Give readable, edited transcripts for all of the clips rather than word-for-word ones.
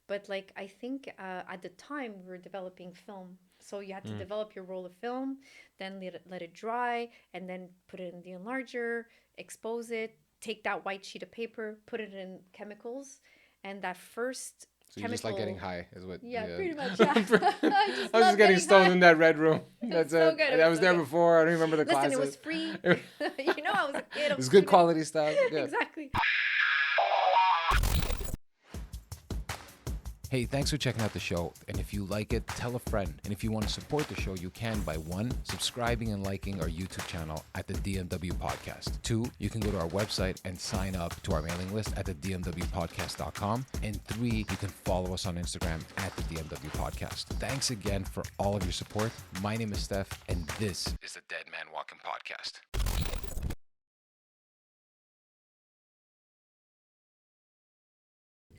But like I think at the time we were developing film, so you had to develop your roll of film, then let it dry, and then put it in the enlarger, expose it, take that white sheet of paper, put it in chemicals, and that first So you just like getting chemical. high, is what? Yeah, Yeah. pretty much. Yeah, I just I was just love getting getting stoned high. in that red room. It's That's so it. good. It I was was so there good. before. I don't remember the Listen, it was classes. free. It I was a kid. I was was a good student. quality stuff. Yeah. Exactly. Hey, thanks for checking out the show. And if you like it, tell a friend. And if you want to support the show, you can by one, subscribing and liking our YouTube channel at the DMW Podcast. Two, you can go to our website and sign up to our mailing list at the dmwpodcast.com. And three, you can follow us on Instagram at the DMW Podcast. Thanks again for all of your support. My name is Stef, and this is the Dead Man Walking Podcast.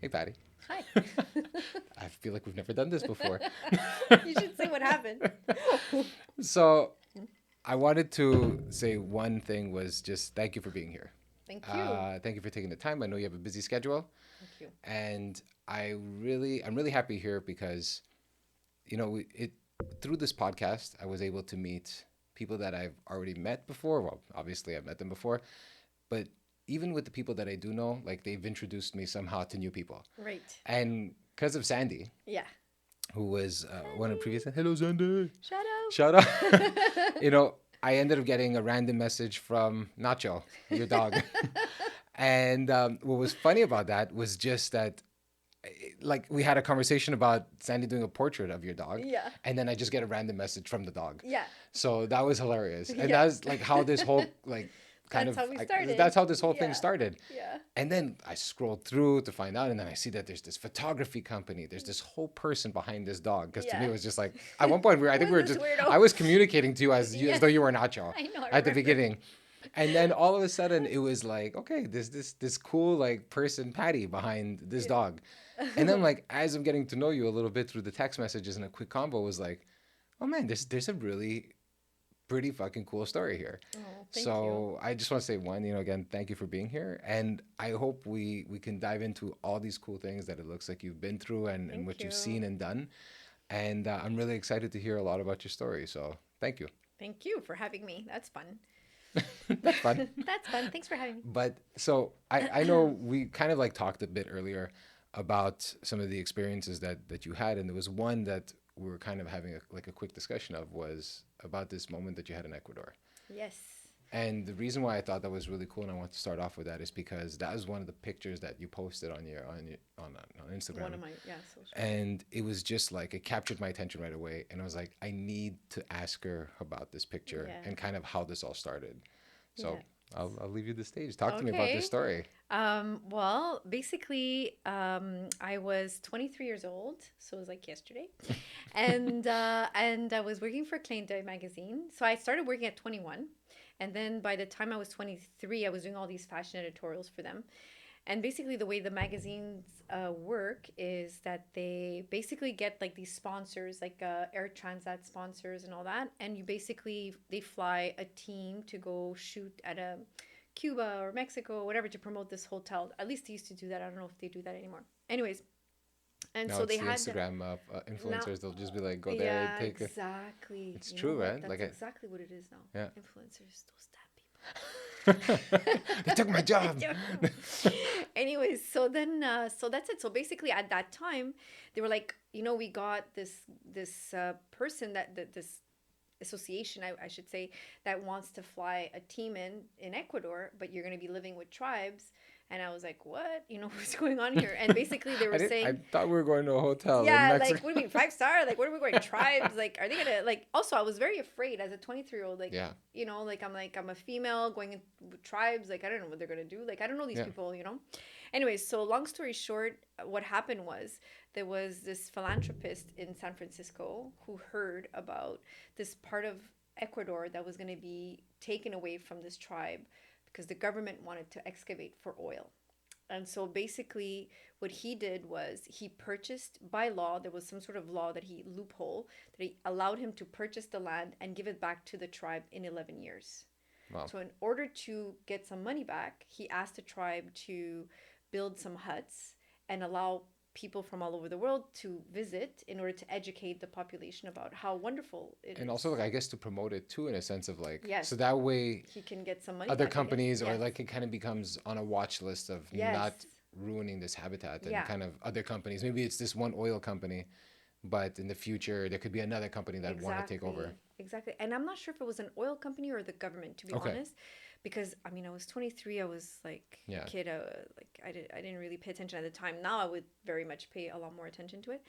Hey, Patty. Hi. I feel like we've never done this before. You should say what happened. So I wanted to say one thing was just thank you for being here. Thank you. Thank you for taking the time. I know you have a busy schedule, Thank you. and I'm really happy here because, it through this podcast I was able to meet people that I've already met before. Well, obviously I've met them before, but even with the people that I do know, like they've introduced me somehow to new people, Right. and because of Sandy, Yeah. who was one of the previous. Hello, Sandy. Shout out. Shout out. I ended up getting a random message from Nacho, your dog. And what was funny about that was just that, like, we had a conversation about Sandy doing a portrait of your dog. Yeah. And then I just get a random message from the dog. Yeah. So that was hilarious. And Yeah. that's like how this whole, like, That's how we started. that's how this whole Yeah. thing started. Yeah. And then I scrolled through to find out, and then I see that there's this photography company. There's this whole person behind this dog. Because to me, Yeah. it was just like at one point I think Who we were is this just weirdo? I was communicating to you as Yeah. though you were Nacho I know, I at the remember. beginning, and then all of a sudden it was like, okay, this cool like person Patty behind this dog, and then like as I'm getting to know you a little bit through the text messages and a quick combo was like, oh man, there's a really pretty fucking cool story here. Oh, thank So I just want to say one, again, thank you for being here, and I hope we can dive into all these cool things that it looks like you've been through and Thank what you've you. seen and done, and I'm really excited to hear a lot about your story. So thank you. Thank you for having me. That's fun. That's fun. That's fun. Thanks for having me. But so I know we kind of like talked a bit earlier about some of the experiences that you had, and there was one that we were kind of having a quick discussion of was about this moment that you had in Ecuador. Yes. And the reason why I thought that was really cool, and I want to start off with that, is because that was one of the pictures that you posted on Instagram. One of my social. And it was just like it captured my attention right away, and I was like, I need to ask her about this picture Yeah. and kind of how this all started. So Yeah. I'll leave you the stage. Talk to me about Okay. this story. Well, basically, I was 23 years old, so it was like yesterday, and I was working for Klein Day magazine. So I started working at 21, and then by the time I was 23, I was doing all these fashion editorials for them. And basically, the way the magazines work is that they basically get like these sponsors, like Air Transat sponsors and all that. And they fly a team to go shoot at a Cuba or Mexico or whatever to promote this hotel. At least they used to do that. I don't know if they do that anymore. Anyways, and Now so it's they the had Instagram influencers. now, They'll just be like, go there, yeah, take it. exactly. It's You true, know what? right? That's Like exactly what it is now. Yeah. Influencers, those damn people. They took my job. Anyways, so then so that's it. So basically at that time they were like, we got this person this association, I should say, that wants to fly a team in Ecuador, but you're going to be living with tribes. And I was like, what? What's going on here? And basically they were I saying, thought we were going to a hotel in yeah, Mexico. like, what do you mean, 5-star? Like, what are we going? Tribes? Like, are they gonna like? Also, I was very afraid as a 23-year-old. Like, Yeah. I'm a female going in with tribes. Like, I don't know what they're gonna do. Like, I don't know these Yeah. people. Anyways, so long story short, what happened was there was this philanthropist in San Francisco who heard about this part of Ecuador that was gonna be taken away from this tribe because the government wanted to excavate for oil. And so basically, what he did was he purchased by law, there was some sort of law that he loophole that he allowed him to purchase the land and give it back to the tribe in 11 years. Wow. So, in order to get some money back, he asked the tribe to build some huts and allow people from all over the world to visit in order to educate the population about how wonderful it And is. also, like, I guess to promote it too, in a sense of like, Yes. so that way He can get some money other back again. companies, or Yes. like it kind of becomes on a watch list of Yes. not ruining this habitat, and Yeah. kind of other companies. Maybe it's this one oil company, but in the future there could be another company that want to take over. Exactly. And I'm not sure if it was an oil company or the government, to be Okay. honest, because I mean, I was 23. I was like Yeah. a kid. Like I didn't really pay attention at the time. Now I would very much pay a lot more attention to it.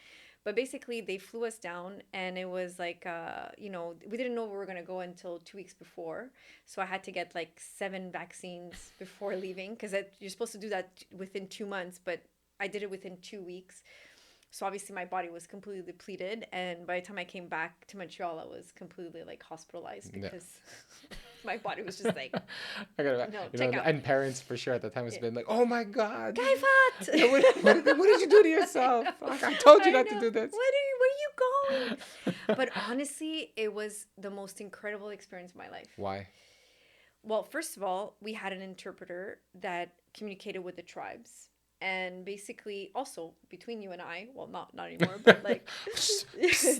But basically, they flew us down, and it was like, we didn't know we were gonna go until 2 weeks before. So I had to get like 7 vaccines before leaving, because you're supposed to do that within 2 months, but I did it within 2 weeks. So obviously my body was completely depleted, and by the time I came back to Montreal, I was completely like hospitalized because my body was just like, I gotta, check out. And parents for sure at the time has been like, "Oh my God, Guy fat! Yeah, what did you do to yourself? Like, I told you not to do this." Where are you going? But honestly, it was the most incredible experience of my life. Why? Well, first of all, we had an interpreter that communicated with the tribes. And basically, also between you and I, well, not anymore, but like,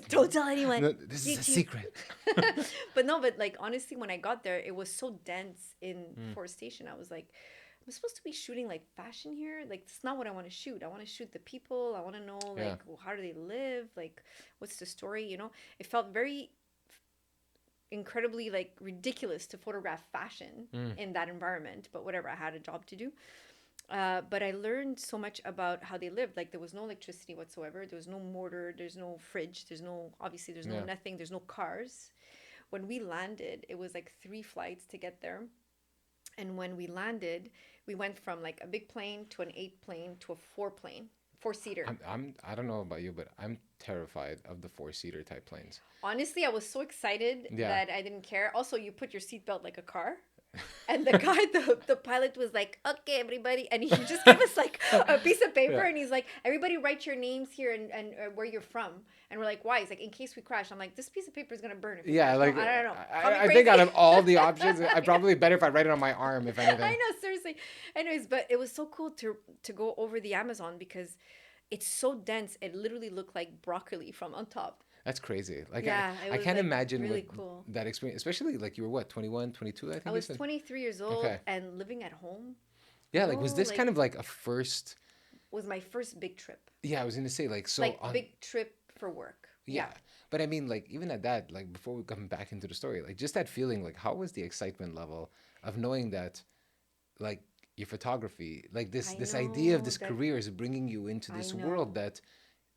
don't tell anyone. No, this is a secret. But like honestly, when I got there, it was so dense in forestation. I was like, I'm supposed to be shooting like fashion here. Like, that's not what I want to shoot. I want to shoot the people. I want to know like, how do they live? Like, what's the story? You know, it felt very incredibly like ridiculous to photograph fashion in that environment. But whatever, I had a job to do. But I learned so much about how they lived. Like, there was no electricity whatsoever. There was no mortar. There's no fridge. There's no nothing. There's no cars. When we landed, it was like 3 flights to get there. And when we landed, we went from like a big plane to an 8 plane to a 4-seater. I don't know about you, but I'm terrified of the 4-seater type planes. Honestly, I was so excited that I didn't care. Also, you put your seatbelt like a car. And the guy, the pilot was like, "Okay, everybody," and he just gave us like a piece of paper, and he's like, "Everybody write your names here and where you're from." And we're like, "Why?" He's like, "In case we crash." I'm like, "This piece of paper is gonna burn if we crash." Like, no, I don't know. I think out of all the options, I'd probably better if I write it on my arm, if anything. I know, seriously. Anyways, but it was so cool to go over the Amazon because it's so dense. It literally looked like broccoli from on top. That's crazy. Like, I can't imagine really what cool. that experience, especially like you were what, 21, 22, I think I was 23 years old and living at home. Yeah, like was this kind of like a first? Was my first big trip. Yeah, I was going to say like so. Like big trip for work. Yeah. But I mean, like even at that, like before we come back into the story, like just that feeling, like how was the excitement level of knowing that, like your photography, like this idea of this career is bringing you into this world that.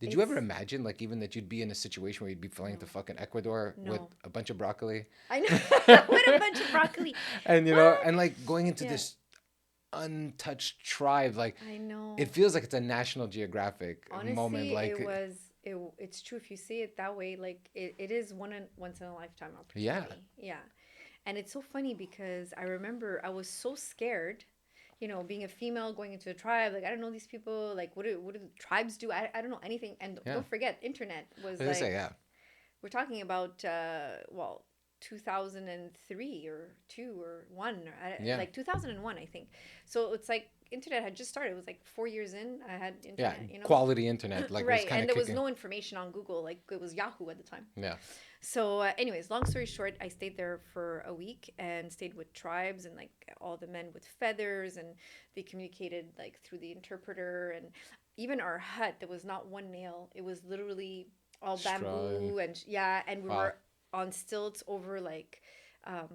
Did you ever imagine, like, even that you'd be in a situation where you'd be flying to fucking Ecuador with a bunch of broccoli? I know, with a bunch of broccoli. And, and, like, going into this untouched tribe, like, I know. It feels like it's a National Geographic Honestly, moment. Like, it's true. If you see it that way, like, it is once in a lifetime opportunity. Yeah. Yeah. And it's so funny because I remember I was so scared. Being a female going into a tribe, like I don't know these people, like what do the tribes do? I don't know anything. And don't forget, internet was like, we're talking about 2003 or 2 or 1, like 2001, I think. So it's like internet had just started. It was like 4 years in. I had internet, quality internet, like right, and there was no information on Google, like it was Yahoo at the time. Yeah. So anyways, long story short, I stayed there for a week and stayed with tribes and like all the men with feathers, and they communicated like through the interpreter. And even our hut, there was not one nail. It was literally all bamboo and we were on stilts over like a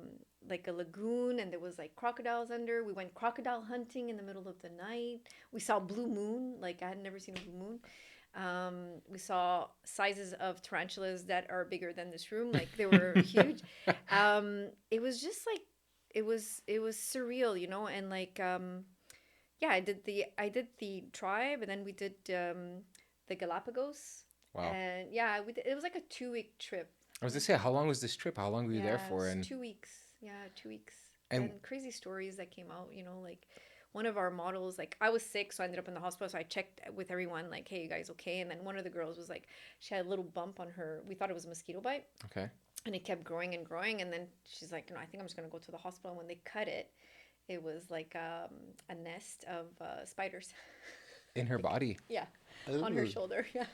lagoon, and there was like crocodiles under. We went crocodile hunting in the middle of the night. We saw blue moon. Like I had never seen a blue moon. We saw sizes of tarantulas that are bigger than this room. Like they were huge. It was just like, it was surreal, and like, I did the tribe, and then we did, the Galapagos. Wow. And it was like a 2-week trip. I was gonna say, how long was this trip? How long were you there for? And 2 weeks. Yeah, 2 weeks. And crazy stories that came out, like one of our models, like I was sick, so I ended up in the hospital. So I checked with everyone, like, "Hey, you guys okay?" And then one of the girls was like, she had a little bump on her. We thought it was a mosquito bite. Okay. And it kept growing and growing. And then she's like, "No, I think I'm just gonna go to the hospital." And when they cut it, it was like a nest of spiders. In her body. Yeah. on her Ooh. shoulder. Yeah.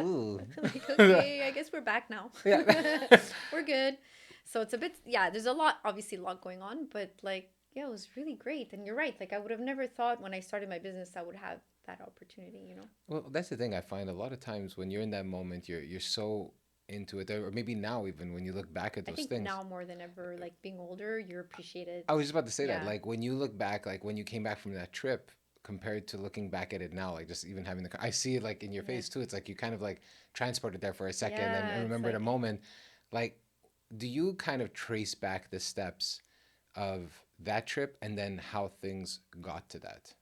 Ooh. Like, okay, I guess we're back now. Yeah. We're good. So it's a bit, yeah, there's a lot, obviously, a lot going on, but like, yeah, it was really great. And you're right. Like, I would have never thought when I started my business I would have that opportunity, you know? Well, that's the thing I find a lot of times when you're in that moment, you're so into it, or maybe now even when you look back at I those think things. now more than ever, like being older, you're appreciated. I was just about to say that, Yeah. like when you look back, like when you came back from that trip, compared to looking back at it now, like just even having I see it like in your Yeah. face too. It's like you kind of like transported there for a second and Yeah. It's remember the like, moment. Like, do you kind of trace back the steps of that trip and then how things got to that?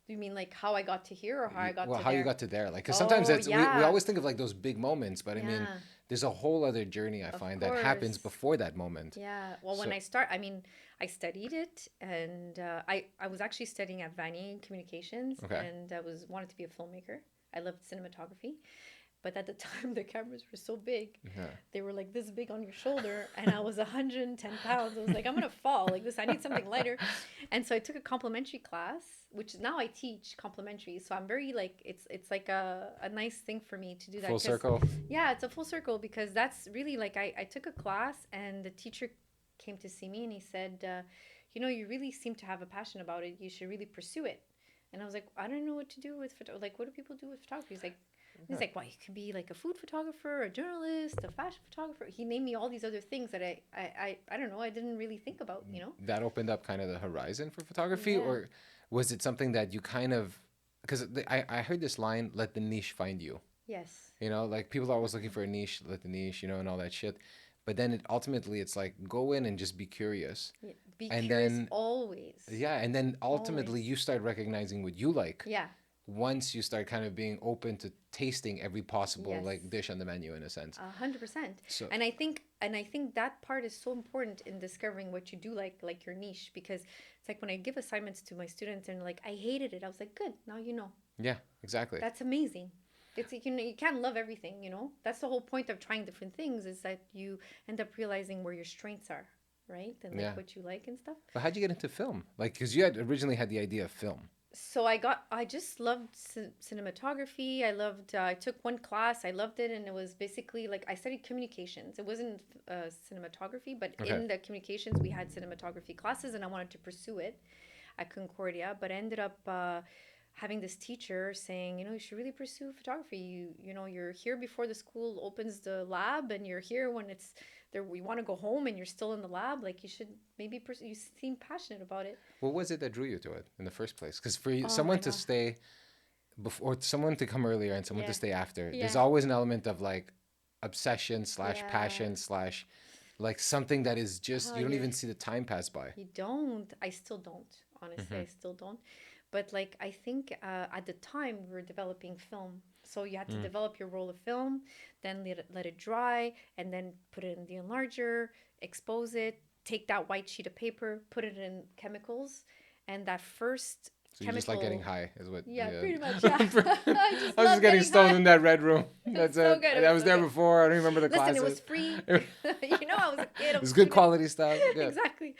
you mean like how I got to here or how I got Well, to how you there? got to there, like, because sometimes Oh, that's we yeah. always think of like those big moments, but I mean, Yeah. there's a whole other journey I Of find that happens course. before that moment. Yeah. Well, when So, I start, I mean, I studied it, and I was actually studying at Vanier Communications, okay. and I was wanted to be a filmmaker. I loved cinematography, but at the time the cameras were so big, Yeah. they were like this big on your shoulder, and I was 110 pounds. I was like, I'm gonna fall like this. I need something lighter, and so I took a complimentary class, which now I teach complimentary. So I'm very like it's like a nice thing for me to do that Full because circle. yeah, it's a full circle because that's really like I took a class and the teacher came to see me and he said, you know, you really seem to have a passion about it. You should really pursue it. And I was like, I don't know what to do with like what do people do with photography? He's like, well, you could be like a food photographer, a journalist, a fashion photographer. He named me all these other things that I don't know. I didn't really think about, you know? That opened up kind of the horizon for photography, Yeah. or was it something that you kind of, because I heard this line, let the niche find you. Yes. You know, like people are always looking for a niche, let the niche, you know, and all that shit. But then ultimately it's like go in and just be curious. Yeah. Be And curious then, always. yeah, and then ultimately Always. you start recognizing what you like Yeah. once you start kind of being open to tasting every possible Yes. like dish on the menu in a sense. 100%. So, And I think that part is so important in discovering what you do like your niche, because it's like when I give assignments to my students and like I hated it, I was like, good, now you know. yeah, exactly. That's amazing. It's like, you know, you can't love everything, you know. That's the whole point of trying different things, is that you end up realizing where your strengths are, right? And like Yeah. what you like and stuff. But how'd you get into film? Like, because you had originally had the idea of film. So I just loved cinematography. I took one class, I loved it, and it was basically like I studied communications. It wasn't cinematography, but Okay. in the communications we had cinematography classes, and I wanted to pursue it at Concordia, but I ended up having this teacher saying, you know, you should really pursue photography. You know, you're here before the school opens the lab, and you're here when it's there. We want to go home, and you're still in the lab. Like you should maybe pursue. You seem passionate about it. What was it that drew you to it in the first place? Because for Oh someone my to god. stay before, someone to come earlier and someone to Yeah. stay after, there's Yeah. always an element of like obsession slash Yeah. passion slash like something that is just, Oh, you don't you're even see the time pass by. you don't. I still don't. Honestly, I still don't. But like I think at the time we were developing film, so you had to develop your roll of film, then let it dry, and then put it in the enlarger, expose it, take that white sheet of paper, put it in chemicals, and that first So you just like getting chemical. high, is what? Yeah, Yeah. pretty much. Yeah, I just I was just love getting getting stoned high. in that red room. It was That's so it. good. It I was was so there good. before. I don't remember the Listen, it classes. was free. You know, I was a kid. I It was was a good student. quality stuff. Yeah. Exactly.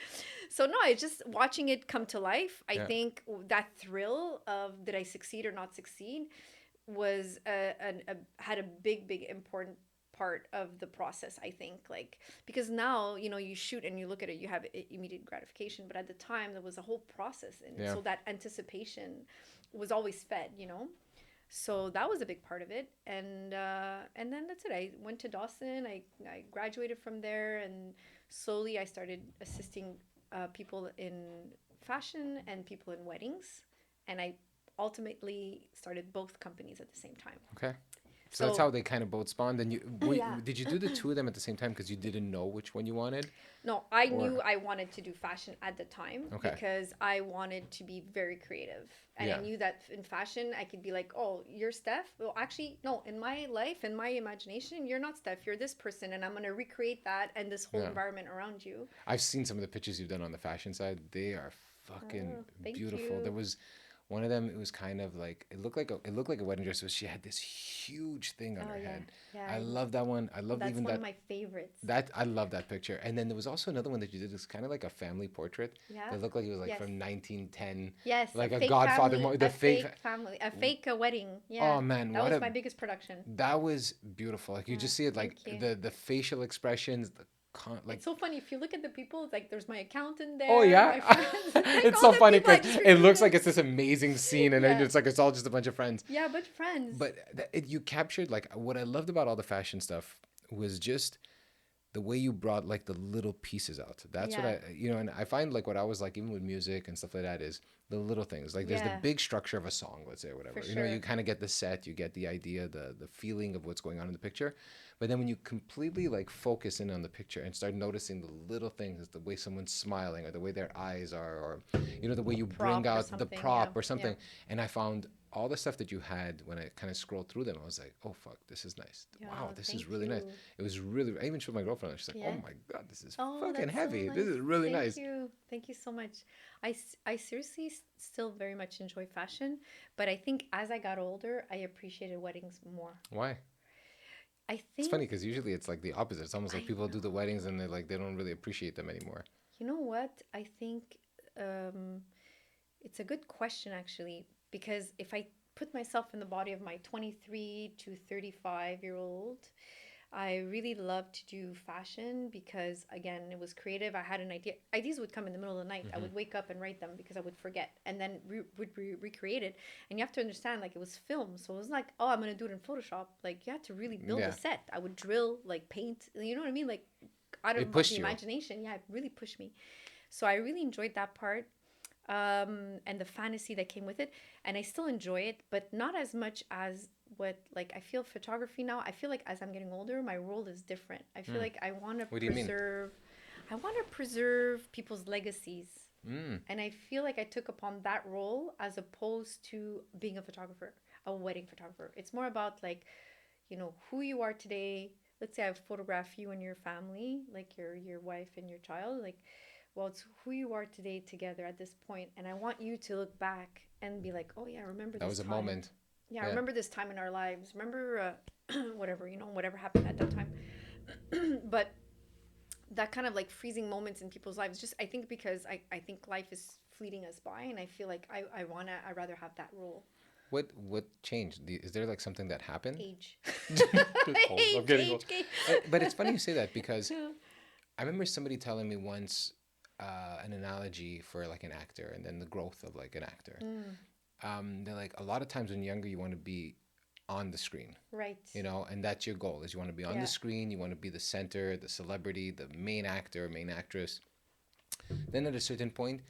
So no, it's just watching it come to life. I Yeah. think that thrill of did I succeed or not succeed was had a big important part of the process. I think, like, because now you know you shoot and you look at it, you have immediate gratification, but at the time there was a whole process, and Yeah. so that anticipation was always fed. You know, so that was a big part of it, and then that's it. I went to Dawson. I graduated from there, and slowly I started assisting people in fashion and people in weddings, and I ultimately started both companies at the same time. Okay. So that's So how they kind of both spawned. And yeah. did you do the two of them at the same time because you didn't know which one you wanted? No, I Or knew I wanted to do fashion at the time okay. because I wanted to be very creative. And I Yeah. knew that in fashion, I could be like, oh, you're Steph. Well, actually, no, in my life, in my imagination, you're not Steph. You're this person. And I'm going to recreate that and this whole Yeah. environment around you. I've seen some of the pictures you've done on the fashion side. They are fucking Oh, thank beautiful. There you. was One of them, it was kind of like it looked like a wedding dress, but she had this huge thing on Oh her yeah, head. yeah. I love that one. I loved That's even one of that my favorites. that I love that picture. And then there was also another one that you did. It's kind of like a family portrait Yeah. that looked like it was like Yes. from 1910, Yes, a like a fake Godfather family, the fake. a fake wedding. Yeah, Oh man, that what was a my biggest production. that was beautiful. Like you Yeah, just see it, like thank you. the facial expressions, like. It's so funny if you look at the people. It's like there's my accountant Oh there, yeah, my friends. It's like it's all so the funny people I because just it looks recruited. like it's this amazing scene, and then Yeah, it's like it's all just a bunch of friends. yeah, a bunch of friends. But you captured like what I loved about all the fashion stuff was just the way you brought like the little pieces out. That's what Yeah, and I find like what I was like even with music and stuff like that is the little things. Like there's the yeah, big structure of a song, let's say, or whatever. for You sure. kind of get the set, you get the idea, the feeling of what's going on in the picture. But then when you completely like focus in on the picture and start noticing the little things, the way someone's smiling or the way their eyes are, or the way A you bring prop or out the something. Yeah, prop or yeah, something. And I found all the stuff that you had when I kind of scrolled through them, I was like, oh fuck, this is nice. yeah. Wow, this is Thank really nice. you. It was really. I even showed my girlfriend. She's like, oh Yeah. my god, this is Oh, fucking that's so heavy. This nice. is really Thank nice. you. Thank you so much. I seriously still very much enjoy fashion, but I think as I got older, I appreciated weddings more. Why? I It's funny think, because usually it's like the opposite. It's almost like I people do the know. weddings and they don't really appreciate them anymore. You know what? I think um, it's a good question actually, because if I put myself in the body of my 23 to 35-year-old, I really love to do fashion because again, it was creative. I had an idea. Ideas would come in the middle of the night. I Hmm. would wake up and write them because I would forget, and then recreate it. And you have to understand, like it was film, so it was like, oh, I'm gonna do it in Photoshop. Like you had to really build a Yeah, set. I would drill, like paint. You know what I mean? Like out it of the pushed you. imagination. Yeah, it really pushed me. So I really enjoyed that part, and the fantasy that came with it. And I still enjoy it, but not as much as what, like, I feel photography now. I feel like as I'm getting older, my role is different. I feel Mm. like What do you mean? I want to preserve people's legacies. Mm. And I feel like I took upon that role as opposed to being a photographer, a wedding photographer. It's more about like, who you are today. Let's say I photograph you and your family, like your wife and your child, like, well, it's who you are today together at this point, and I want you to look back and be like, oh yeah, remember That this was a time. moment. Yeah, I Yeah. remember this time in our lives. Remember whatever, whatever happened at that time. But that kind of like freezing moments in people's lives, just I think because I think life is fleeting us by, and I feel like I rather have that role. What changed? Is there like something that happened? Age. Just old. I'm getting old. Age. But it's funny you say that because I remember somebody telling me once an analogy for like an actor and then the growth of like an actor. Mm, They're like a lot of times when you're younger, you want to be on the screen, right. and that's your goal is you want to be on the Yeah. screen, you want to be the center, the celebrity, the main actor, main actress. Then at a certain point,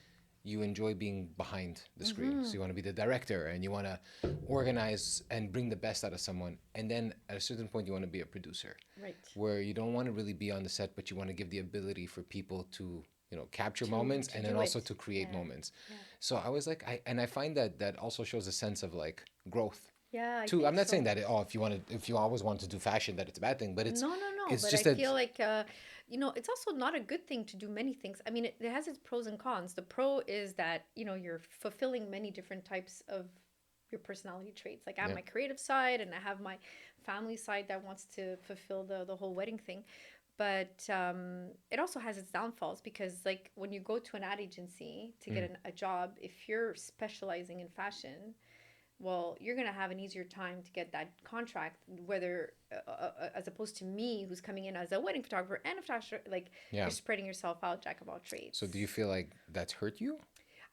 you enjoy being behind the screen. So Mm-hmm. you want to be the director and you want to organize and bring the best out of someone. And then at a certain point, you want to be a producer Right. where you don't want to really be on the set, but you want to give the ability for people to, capture To moments to and then do also it. to create Yeah. moments. Yeah. So I was like, I find that also shows a sense of like growth Yeah, I too. I'm think not saying so. that if you always want to do fashion, that it's a bad thing, but No, no, no. it's But just I that, feel like, it's also not a good thing to do many things. I mean, it has its pros and cons. The pro is that, you're fulfilling many different types of your personality traits. Like I have yeah, my creative side and I have my family side that wants to fulfill the whole wedding thing. But it also has its downfalls because, like, when you go to an ad agency to get mm, a job, if you're specializing in fashion, well, you're going to have an easier time to get that contract, whether as opposed to me, who's coming in as a wedding photographer and a photographer, like yeah. you're spreading yourself out, jack of all So do trades. you feel like that's hurt you?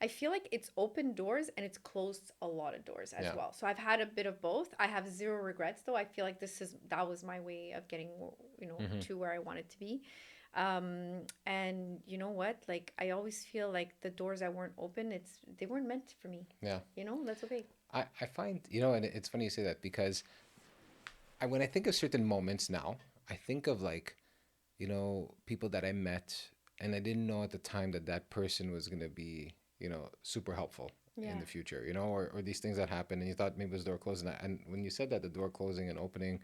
I feel like it's opened doors and it's closed a lot of doors as Yeah. well. So I've had a bit of both. I have zero regrets though. I feel like that was my way of getting, Hmm. to where I wanted to be. And you know what? Like I always feel like the doors that weren't open, they weren't meant for me. Yeah. That's okay. I find, and it's funny you say that because when I think of certain moments now, I think of like, people that I met and I didn't know at the time that that person was going to be, super helpful in Yeah. the future, or these things that happen and you thought maybe it was the door closing. And when you said that, the door closing and opening,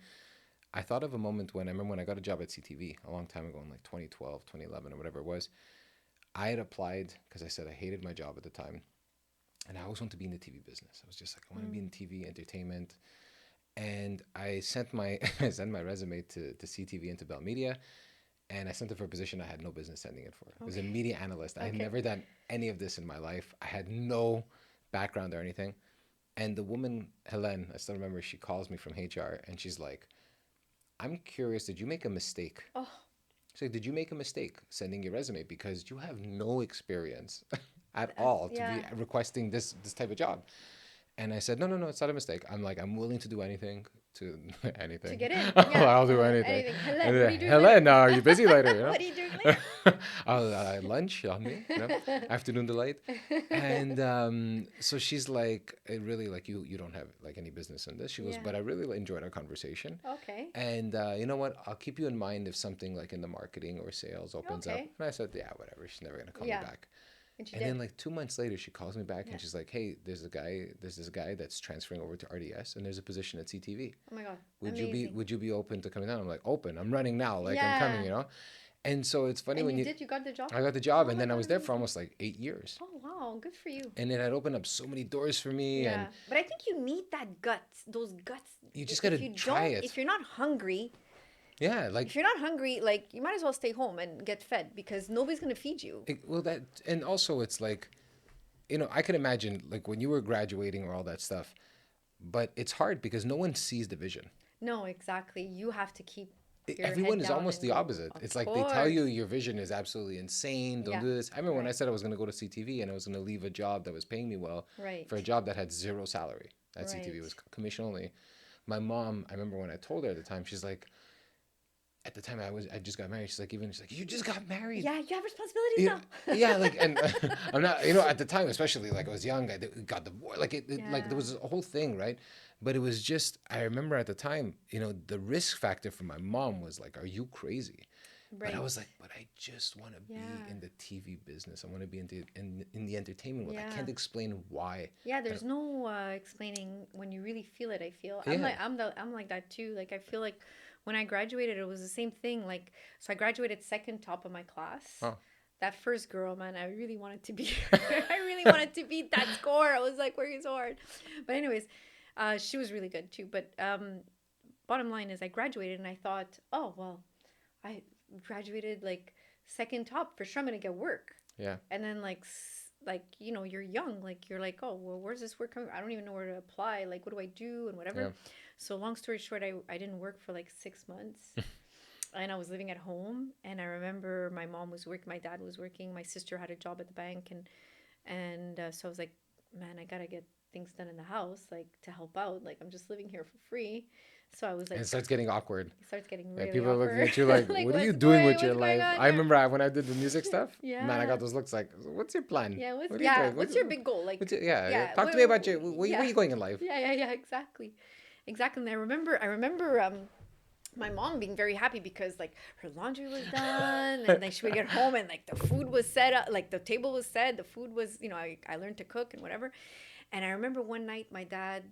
I thought of a moment when I remember when I got a job at CTV a long time ago in like 2012, 2011 or whatever it was. I had applied because I said I hated my job at the time. And I always wanted to be in the TV business. I was just like, I want to be in TV entertainment. And I sent my I sent my resume to CTV and to Bell Media, and I sent it for a position I had no business sending it for. It was a media analyst. I had never done any of this in my life. I had no background or anything. And the woman, Helen, I still remember, she calls me from HR and she's like, I'm curious, did you make a mistake? Oh, She's like, did you make a mistake sending your resume? Because you have no experience at all to be requesting this type of job. And I said, no, it's not a mistake. I'm like, I'm willing to do anything to to anything. get in. Yeah. I'll do anything. Anything. Helen, what are you doing Helen, later? are you busy later? You know? What are you doing later? Lunch on me, you know, afternoon delight. And so she's like, it really, like, you don't have like any business in this. She goes, but I really enjoyed our conversation. Okay. And you know what? I'll keep you in mind if something like in the marketing or sales opens up. And I said, yeah, whatever. She's never gonna call me back. And then like 2 months later, she calls me back and she's like, hey, there's this guy that's transferring over to RDS and there's a position at CTV. Oh my God. Would you be open to coming down? I'm like, open. I'm running now. Like I'm coming, you know? And so it's funny when you got the job? I got the job, and then I was there for almost like 8 years. Oh, wow. Good for you. And it had opened up so many doors for me. Yeah. And But I think you need that guts, those guts. you just got to try it. If you're not hungry, yeah, like if you're not hungry, like you might as well stay home and get fed because nobody's going to feed you. And also it's like, you know, I could imagine like when you were graduating or all that stuff, but it's hard because no one sees the vision. No, exactly. You have to keep your Everyone head is down almost and the go. opposite. Of It's like course. they tell you your vision is absolutely insane. Don't do this. I remember when I Right. said I was going to go to CTV and I was going to leave a job that was paying me well Right. for a job that had zero salary. At CTV, it Right. was commission only. My mom, I remember when I told her at the time, she's like, at the time I just got married. She's like, you just got married. Yeah, you have responsibilities now. Yeah, like, and I'm not, you know, at the time, especially like I was young, I got divorced, like like there was a whole thing, right? But it was just, I remember at the time, you know, the risk factor for my mom was like, are you crazy? Right. But I was like, but I just want to be in the TV business. I want to be in the entertainment world. I can't explain why. Yeah, there's no explaining when you really feel it. I feel Yeah. I'm like that too. Like I feel like when I graduated, it was the same thing. Like so, I graduated second top of my class. Oh. That first girl, man, I really wanted to be. I really wanted to beat that score. I was like working so hard. But anyways, she was really good too. But bottom line is, I graduated and I thought, oh well, I graduated like second top, for sure I'm gonna get work. Yeah. And then like you know, you're young, like you're like, oh well, where's this work coming? I don't even know where to apply, like what do I do and whatever. Yeah. So long story short, I didn't work for like 6 months. And I was living at home, and I remember my mom was working, my dad was working, my sister had a job at the bank, and so I was like, man, I gotta get things done in the house, like to help out, like I'm just living here for free. So I was like, And it starts getting awkward. it starts getting really People are looking awkward. at you like, Like, what are you what's doing going- with your what's going life? on I here? remember when I did the music stuff, Yeah. man, I got those looks like, what's your plan? Yeah, What are you doing? what's your big goal? Like, Talk to me about your, where are you going in life? Yeah, exactly. And I remember my mom being very happy because like her laundry was done, and then she would get home and like the food was set up, like the table was set, the food was, you know, I learned to cook and whatever. And I remember one night my dad,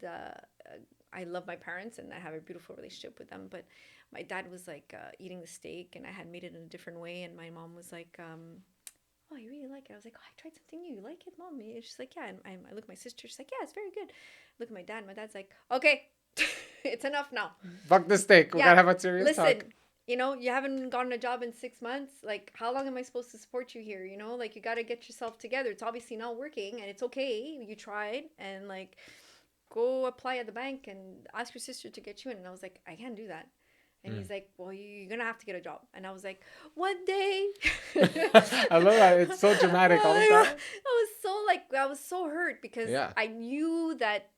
I love my parents and I have a beautiful relationship with them, but my dad was like eating the steak and I had made it in a different way, and my mom was like, oh, you really like it? I was like, oh, I tried something new. You like it, Mom? And she's like, yeah. And I look at my sister. She's like, yeah, it's very good. Look at my dad. My dad's like, okay, it's enough now. Fuck the steak. We gotta have a serious Listen, talk. you know, you haven't gotten a job in 6 months. Like, how long am I supposed to support you here? You know, like, you got to get yourself together. It's obviously not working, and it's okay. You tried, and like, go apply at the bank and ask your sister to get you in. And I was like, I can't do that. And he's like, well, you're going to have to get a job. And I was like, one day. I love that. It's so dramatic all the time. I was so hurt because I knew that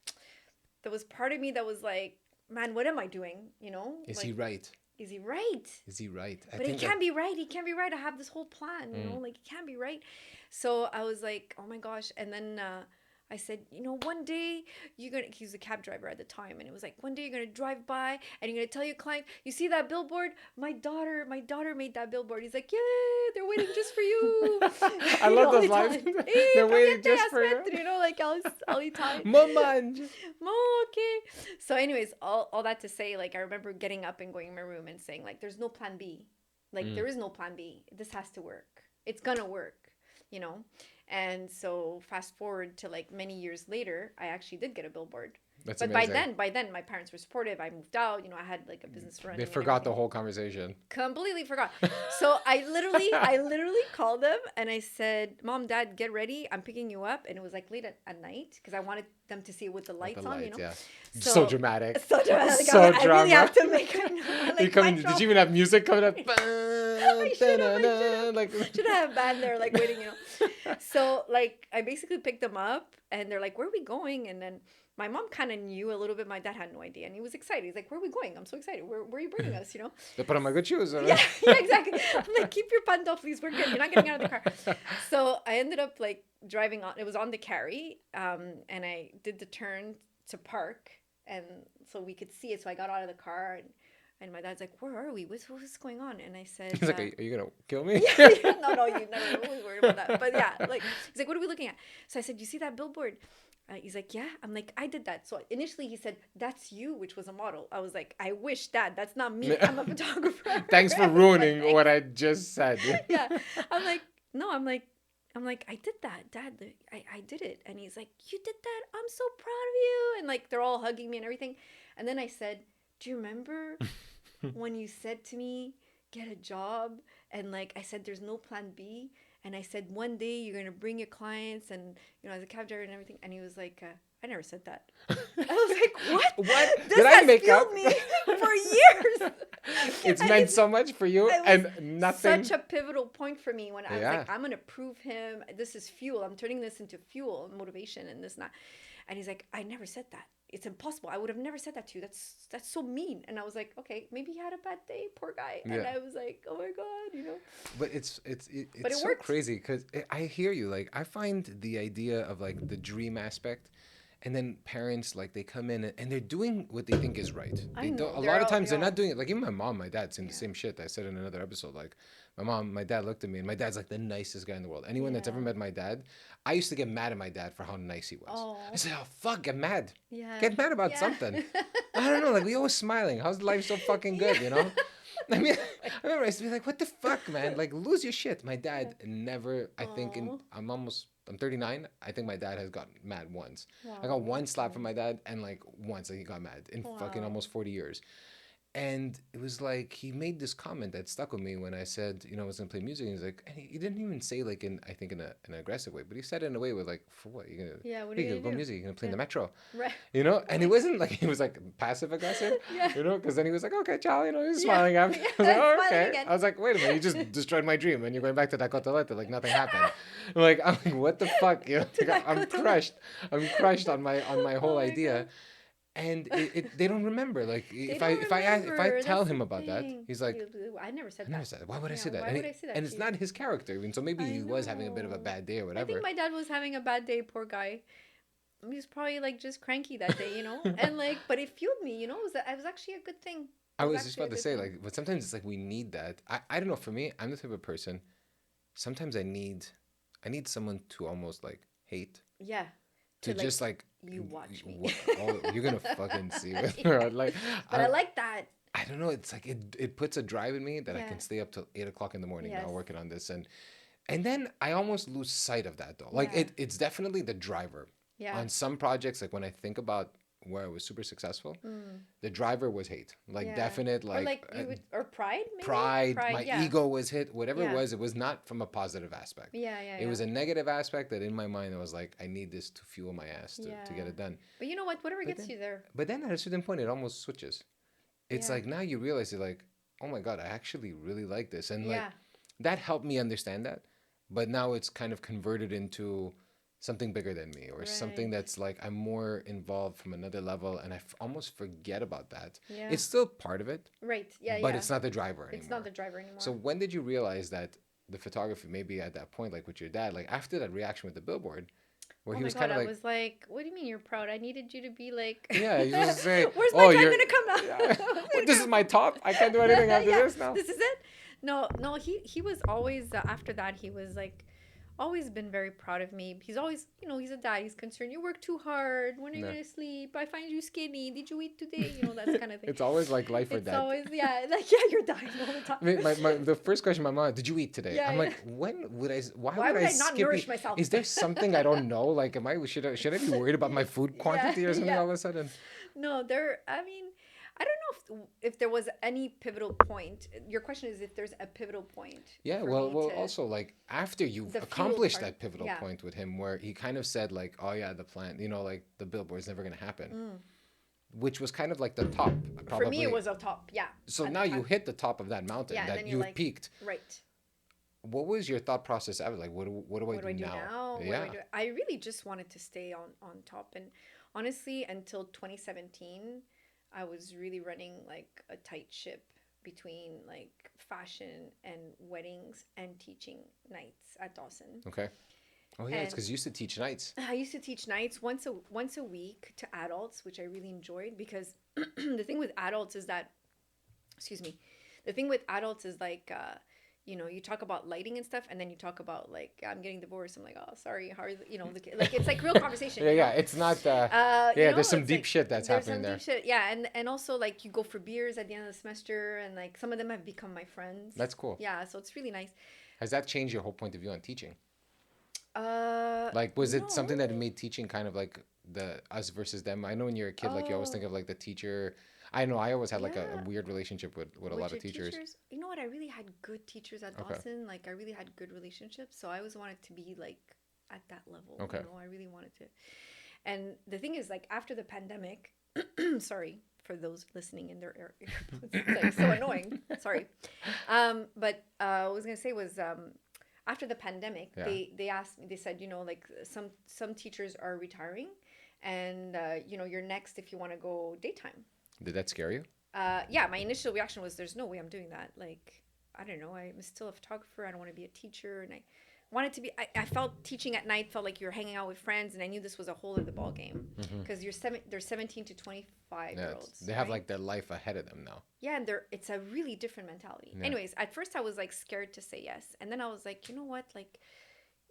there was part of me that was like, man, what am I doing? You know? Is he right? Is he right? Is he right? But he can't be right. He can't be right. I have this whole plan, you know? Like, he can't be right. So I was like, oh my gosh. And then I said, you know, one day he was a cab driver at the time, and it was like, one day you're going to drive by and you're going to tell your client, you see that billboard? My daughter made that billboard. He's like, yay, they're waiting just for you. I love those lines. They're waiting just for you. You know, like all the time. Mamanj. Okay. So anyways, all that to say, like, I remember getting up and going in my room and saying, like, there's no plan B. Like, there is no plan B. This has to work. It's going to work, you know? And so fast forward to like many years later, I actually did get a billboard. That's But amazing. by then, my parents were supportive. I moved out. You know, I had like a business running. They and forgot the everything. whole conversation. Completely forgot. So I literally called them and I said, "Mom, Dad, get ready. I'm picking you up." And it was like late at night because I wanted them to see it with the With lights the on. lights, yeah. So So dramatic. so dramatic. So I really have drama. to make it like You coming? Did you even have music coming up? I should have. Like, Should have a band there like waiting, So like I basically picked them up and they're like, "Where are we going?" And then my mom kind of knew a little bit. My dad had no idea, and he was excited. He's like, "Where are we going? I'm so excited. Where are you bringing us?" They put on my good shoes. Yeah, yeah, exactly. I'm like, "Keep your pantofles. We're good. You're not getting out of the car." So I ended up like driving on. It was on the carry, and I did the turn to park, and so we could see it. So I got out of the car, and my dad's like, "Where are we? What's going on?" And I said, He's like, are you gonna kill me? yeah, yeah, no, you never was worried about that. But yeah, like he's like, "What are we looking at?" So I said, "You see that billboard?" He's like, "Yeah." I'm like, "I did that." So initially he said, "That's you," which was a model. I was like, "I wish, Dad, that's not me. I'm a photographer." Thanks for ruining what I just said. Yeah, I'm like, "No," I'm like, "I did that, Dad. I did it." And he's like, "You did that? I'm so proud of you." And like they're all hugging me and everything. And then I said, "Do you remember when you said to me, get a job?" And like I said, "There's no plan B." And I said, "One day you're gonna bring your clients and as a cab driver and everything." And he was like, "I never said that." I was like, "What? What This did I has make fueled up? me for years." It's And meant so much for you, it was and nothing. such a pivotal point for me when I was Yeah. like, "I'm gonna prove him. This is fuel. I'm turning this into fuel, motivation, and this and that." And he's like, "I never said that. It's impossible. I would have never said that to you. That's so mean." And I was like, "Okay, maybe he had a bad day, poor guy." And Yeah. I was like, "Oh my god." But it's But it so worked. crazy because I hear you. Like I find the idea of like the dream aspect, and then parents like they come in and they're doing what they think is right. I They know, don't. A they're lot of out, times they're yeah. not doing it. Like even my mom, my dad saying the Yeah. same shit I said in another episode. Like my dad looked at me, and my dad's like the nicest guy in the world. Anyone that's ever Yeah. met my dad, I used to get mad at my dad for how nice he was. Oh. I said, "Oh fuck, get mad." Yeah. Get mad about Yeah. something. I don't know. Like we always smiling. How's life so fucking good? I mean, I remember I used to be like, "What the fuck, man? Like lose your shit." My dad never. I think Aw. I'm 39. I think my dad has gotten mad once. I Wow, got one that's slap from nice. my dad, and like once like, he got mad in fucking Wow. almost 40 years. And it was like he made this comment that stuck with me when I said, I was gonna play music. And he's like, and he didn't even say like I think in an aggressive way, but he said it in a way where like, for what? You're gonna Yeah, what are hey, you you gonna gonna go do? music? You're gonna play in Yeah. the metro, Right. And it wasn't like he was like passive aggressive, Yeah. because then he was like, "Okay, ciao," he was Yeah. smiling at me. Yeah, I was like, "Oh, smiling okay." again. I was like, "Wait a minute, you just destroyed my dream, and you're going back to that cotolette like nothing happened." I'm like, "What the fuck?" Like, I'm crushed. I'm crushed on my Oh whole my idea. God. And they don't remember. Like They if don't if I remember. tell That's him the about that, thing. he's like, I never said "I never that. said it. Why would I Yeah, say that?" why would I say that And to it's you? not his character, even. So maybe I he was having a bit of a know. bad day or I whatever. think my dad was having a bad day, poor guy. He was probably like just cranky that day. And like, but it fueled me, it was actually a good thing. I It was just actually a about to good say, thing. like, but sometimes it's like we need that. I don't know. For me, I'm the type of person. Sometimes I need someone to almost like hate, Yeah, to to like just like you watch me. you're gonna fucking see it. Yeah. Like But I like that. I don't know. It's like it puts a drive in me that I Yeah. can stay up till 8 o'clock in the morning now Yes. working on this, and then I almost lose sight of that though. Like Yeah. it's definitely the driver. Yeah. On some projects, like when I think about where I was super successful, Mm. the driver was hate. Like Yeah. definite Or like or pride maybe? pride, my yeah. ego was hit, whatever Yeah. it was not from a positive aspect. Yeah, It was a negative aspect that in my mind I was like, I need this to fuel my ass to get Yeah. it done. But you know what? Whatever But gets then- you there. But then at a certain point it almost switches. It's Yeah. like now you realize you're like, oh my God, I actually really like this. And like Yeah. that helped me understand that. But now it's kind of converted into something bigger than me, or something Right. that's like I'm more involved from another level, and I almost forget about that. Yeah. It's still part of it, Right. Yeah, but yeah. it's not the driver anymore. It's not the driver anymore. So when did you realize that the photography, maybe at that point, like with your dad, like after that reaction with the billboard, where oh he my was God, kind of I like, was like, what do you mean you're proud? I needed you to be like, yeah, you just say, where's "Oh, my time you're- gonna come now? yeah. Where's it Well, gonna this is come my top. I can't do anything after Yeah, this now." This is it. No, he was always after that he was like always been very proud of me. He's always, he's a dad. He's concerned. You work too hard. When are you Yeah. gonna sleep? I find you skinny. Did you eat today? That kind of thing. It's always like life or It's death. always, yeah, like, yeah, you're dying all the time. I mean, the first question my mom, did you eat today? Yeah, I'm yeah. like, why Why would would I I not skip nourish eat? myself? Is there something I don't know? Like, should I be worried about my food quantity or something yeah. all of a sudden? No, I mean, I don't know if there was any pivotal point. Your question is if there's a pivotal point. Yeah, For well, me well, to, also like after you've the fuel accomplished part. that pivotal Yeah. point with him, where he kind of said like, oh yeah, the plan, like the billboard's never gonna happen, which was kind of like the top, probably. For me, it was a top. Yeah. So At now the you time. hit the top of that mountain Yeah, and that then you you're like, peaked. right. What was your thought process? I was like, what do I do now? What do I do? I really just wanted to stay on top. And honestly, until 2017, I was really running like a tight ship between like fashion and weddings and teaching nights at Dawson. Okay. Oh yeah, it's And because you used to teach nights. I used to teach nights once a week to adults, which I really enjoyed because the thing with adults is that, excuse me, the thing with adults is like, you talk about lighting and stuff, and then you talk about like, I'm getting divorced. I'm like, oh, sorry, how are you? Like it's like real conversation. Yeah, it's not. There's some deep shit that's happening there. Deep shit, yeah, and also like you go for beers at the end of the semester, and like some of them have become my friends. That's cool. Yeah, so it's really nice. Has that changed your whole point of view on teaching? Like, was it something that made teaching kind of like the us versus them? I know when you're a kid, like you always think of like the teacher. I know I always had like a weird relationship with a lot of teachers. You know what? I really had good teachers at Dawson. Like I really had good relationships. So I always wanted to be like at that level. Okay. I really wanted to. And the thing is, like after the pandemic, sorry for those listening in their earbuds. It's like so annoying. Sorry. But what I was gonna say was after the pandemic, they asked me. They said, like some teachers are retiring, and you're next if you want to go daytime. Did that scare you? Yeah, my initial reaction was, there's no way I'm doing that. Like, I don't know. I'm still a photographer. I don't want to be a teacher. And I wanted to be, I felt teaching at night felt like you're hanging out with friends. And I knew this was a whole other ball game. Because they're 17 to 25-year-olds. They have like their life ahead of them now. Yeah, and it's a really different mentality. Yeah. Anyways, at first I was like scared to say yes. And then I was like, you know what? Like,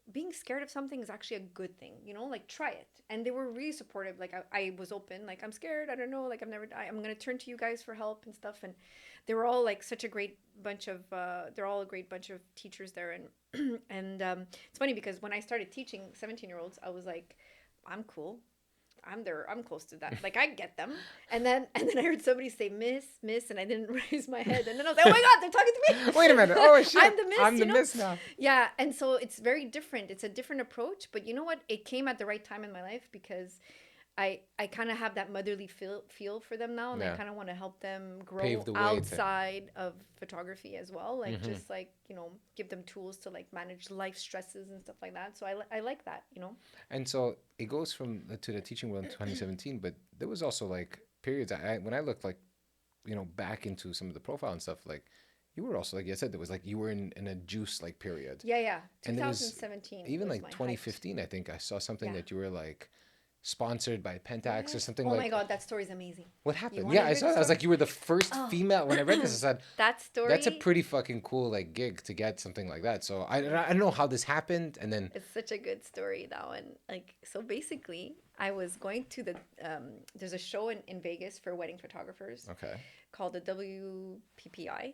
being scared of something is actually a good thing, like try it. And they were really supportive. Like I was open, like I'm scared, I don't know, like I'm gonna turn to you guys for help and stuff. And they were all like such a great bunch of they're all a great bunch of teachers there. And and it's funny because when I started teaching 17-year-olds, I was like, I'm cool, I'm there, I'm close to that, like I get them. And then I heard somebody say miss, and I didn't raise my head, and then I was like, oh my god, they're talking to me. Wait a minute, oh shit, I'm the miss now. Yeah. And so it's very different, it's a different approach. But you know what, it came at the right time in my life because I kind of have that motherly feel for them now, and I kind of want to help them grow outside of photography as well, like just like give them tools to like manage life stresses and stuff like that. So I like that. And so it goes from to the teaching world in 2017, but there was also like periods when I looked like back into some of the profile and stuff, like you were also, like I said, there was like you were in a juice like period. Yeah 2017, even like 2015 height. I think I saw something that you were like sponsored by Pentax or something. Oh my god, that story's amazing. What happened? Yeah, I saw that. I was like, you were the first female. When I read this, I said, that story, that's a pretty fucking cool like gig to get something like that. So I don't know how this happened. And then it's such a good story though. And like, so basically I was going to the there's a show in Vegas for wedding photographers, called the WPPI.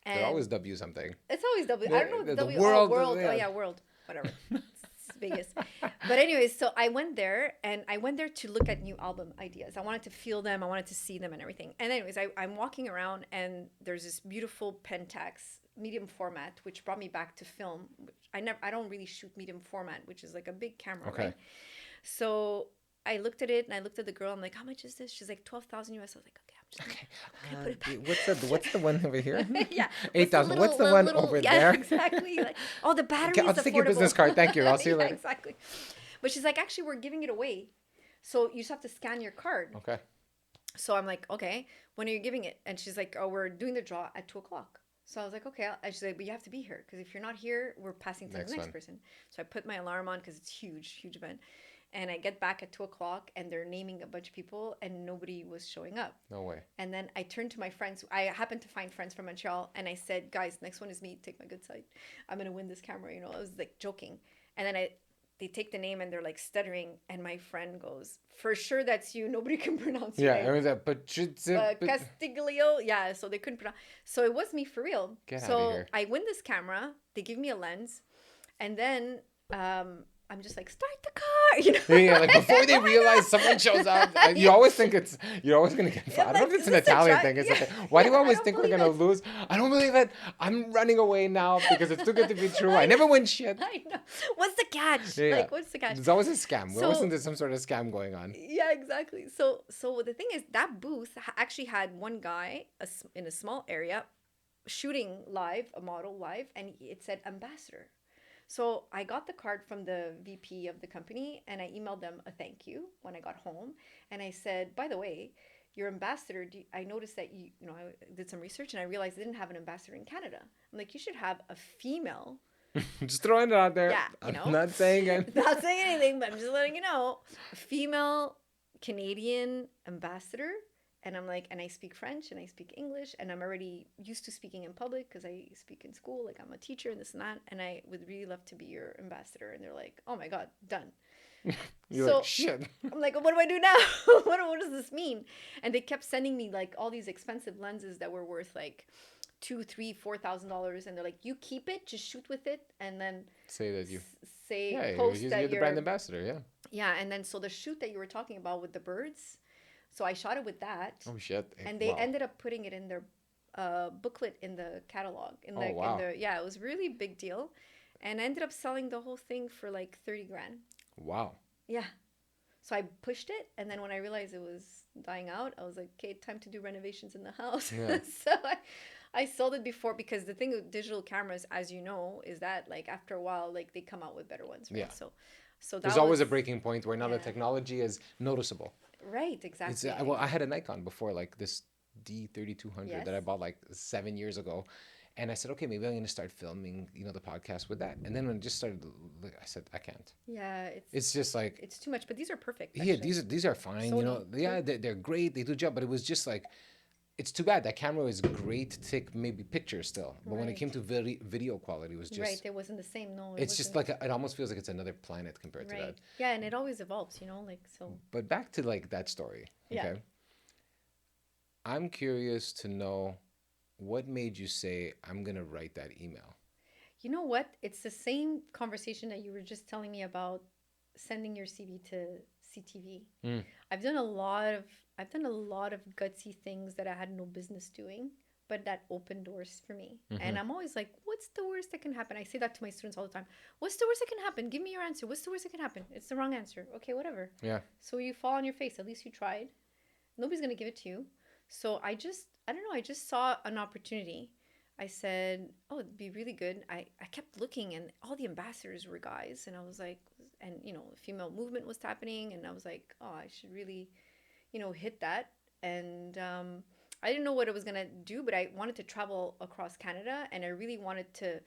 And they always W something. It's always W. I don't know. The world. World. Yeah. Oh yeah, world. Whatever. It's Vegas. But anyways, so I went there, and I went there to look at new album ideas. I wanted to feel them. I wanted to see them and everything. And anyways, I'm walking around, and there's this beautiful Pentax medium format, which brought me back to film. Which I don't really shoot medium format, which is like a big camera, right? So I looked at it, and I looked at the girl. I'm like, how much is this? She's like 12,000 US. I was like, okay. Put it back. What's the one over here? Yeah, 8,000. What's the one over there? Exactly. Like, oh, the battery is affordable. I'll take your business card. Thank you. I'll see you later. Exactly. But she's like, actually, we're giving it away, so you just have to scan your card. Okay. So I'm like, okay, when are you giving it? And she's like, oh, we're doing the draw at 2:00. So I was like, okay. And she's like, but you have to be here, because if you're not here, we're passing to the next person. So I put my alarm on, because it's huge event. And I get back at 2:00, and they're naming a bunch of people, and nobody was showing up. No way. And then I turned to my friends. I happened to find friends from Montreal, and I said, guys, next one is me. Take my good side. I'm going to win this camera. I was like joking. And then they take the name and they're like stuttering. And my friend goes, "For sure that's you. Nobody can pronounce your Yeah, name." it was that, but Castiglione. Yeah, so they couldn't pronounce. So it was me for real. Get out of So here. I win this camera. They give me a lens. And then I'm just like, "Start the car." Yeah, like before they realize someone shows up, you always think you're always gonna get. I don't know if it's an Italian thing. It's like, why do you always think we're gonna lose? I don't believe it. I'm running away now because it's too good to be true. I never win shit. I know. What's the catch? Yeah. Like, what's the catch? There's always a scam. We're always So- into some sort of scam going on. Yeah, exactly. So the thing is, that booth actually had one guy in a small area shooting live, a model live, and it said ambassador. So I got the card from the VP of the company and I emailed them a thank you when I got home. And I said, by the way, your ambassador, I noticed that I did some research and I realized they didn't have an ambassador in Canada. I'm like, you should have a female. Just throwing it out there. Yeah, I'm not saying it. Not saying anything, but I'm just letting you know. A female Canadian ambassador. And I'm like, and I speak French and I speak English and I'm already used to speaking in public because I speak in school. Like I'm a teacher and this and that. And I would really love to be your ambassador. And they're like, oh my God, done. You're So- like, shit. I'm like, what do I do now? what does this mean? And they kept sending me like all these expensive lenses that were worth like $2,000, $3,000, $4,000. And they're like, you keep it, just shoot with it. And then Say that you. say, Yeah, post you're that the brand ambassador. Yeah. Yeah. And then so the shoot that you were talking about with the birds. So I shot it with that. Oh shit. And they Wow. ended up putting it in their booklet in the catalog. Wow. Yeah, it was really big deal. And I ended up selling the whole thing for like 30 grand. Wow. Yeah. So I pushed it. And then when I realized it was dying out, I was like, okay, time to do renovations in the house. Yeah. So I sold it before because the thing with digital cameras, as you know, is that like after a while, like they come out with better ones. Right? Yeah. So that There's always a was- breaking point where now the Yeah. technology is noticeable. Right, It's exactly. well, I had a Nikon before, like this D3200 that I Yes. bought like 7 years ago, and I said, okay, maybe I'm gonna start filming, the podcast with that. And then when it just started, I said, I can't. Yeah, It's just like, it's too much, but these are perfect. yeah, actually. these are fine, Sony. Yeah, they're great, they do a job, but it was just like, it's too bad that camera is great to take maybe pictures still, but when it Right. came to video quality, it was just. Right, it wasn't the same. No, It's just wasn't. like it almost feels like it's another planet compared to Right. that. Yeah, and it always evolves, like so. But back to like that story. Yeah. Okay. I'm curious to know what made you say I'm gonna write that email. You know what? It's the same conversation that you were just telling me about sending your CV to CTV. Mm. I've done a lot of gutsy things that I had no business doing, but that opened doors for me. And I'm always like, what's the worst that can happen? I say that to my students all the time. What's the worst that can happen? Give me your answer. What's the worst that can happen? It's the wrong answer. Okay, whatever. Yeah. So you fall on your face. At least you tried. Nobody's going to give it to you. So I don't know. I just saw an opportunity. I said, oh, it'd be really good. I kept looking and all the ambassadors were guys. And I was like, and, female movement was happening. And I was like, oh, I should really, hit that. And I didn't know what it was going to do, but I wanted to travel across Canada. And I really wanted to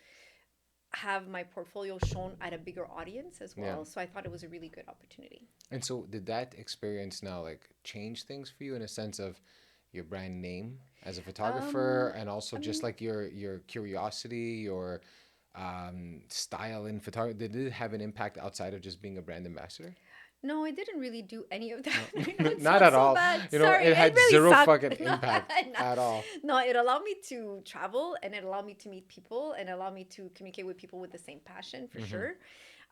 have my portfolio shown at a bigger audience as well. Yeah. So I thought it was a really good opportunity. And so did that experience now like change things for you in a sense of your brand name as a photographer and also just like your curiosity, your style in photography? Did it have an impact outside of just being a brand ambassador? No, I didn't really do any of that. I know it Not sounds at so all. bad. You know, Sorry, it had really zero sucked. fucking impact No. at all. No, it allowed me to travel and it allowed me to meet people and allowed me to communicate with people with the same passion for sure.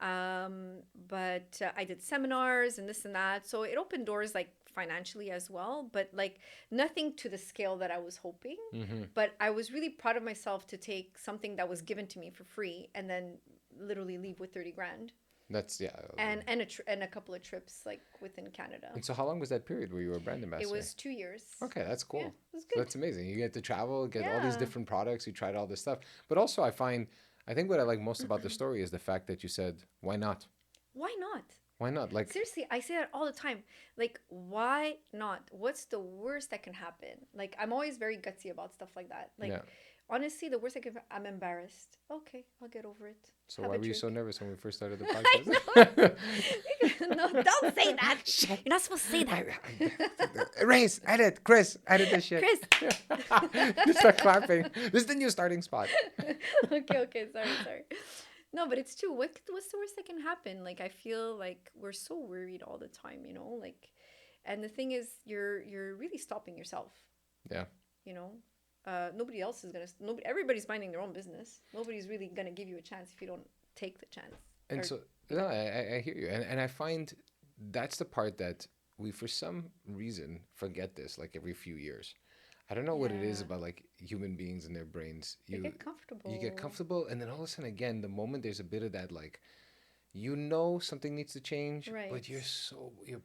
But I did seminars and this and that. So it opened doors like financially as well, but like nothing to the scale that I was hoping. But I was really proud of myself to take something that was given to me for free and then literally leave with 30 grand. That's And a couple of trips like within Canada. And so how long was that period where you were a brand It ambassador? was 2 years. Okay, that's cool. Yeah, it was So good. that's amazing. You get to travel, get all these Yeah. different products. You tried all this stuff. But also I think what I like most about the story is the fact that you said, why not? Why not? Why not? Like, Seriously, I say that all the time. Like, why not? What's the worst that can happen? Like, I'm always very gutsy about stuff like that. Like, Yeah. honestly, the worst I'm embarrassed. Okay, I'll get over it. so Have why a were you so drink. nervous when we first started the podcast? No, don't say that. You're not supposed to say that. Erase, edit, Chris, edit this shit. Chris. Just start clapping. This is the new starting spot. Okay, sorry. No, but it's true. What's the worst that can happen? Like I feel like we're so worried all the time, you know, like, and the thing is, you're really stopping yourself, Yeah. you know. Nobody else is gonna. Nobody. Everybody's minding their own business. Nobody's really gonna give you a chance if you don't take the chance. And Or so, no, I hear you. And I find that's the part that we, for some reason, forget this like every few years. I don't know what it is yeah, about like human beings and their brains. they You get you get comfortable. comfortable, and then all of a sudden, again, the moment there's a bit of that, like, you know something needs to change, Right. but you're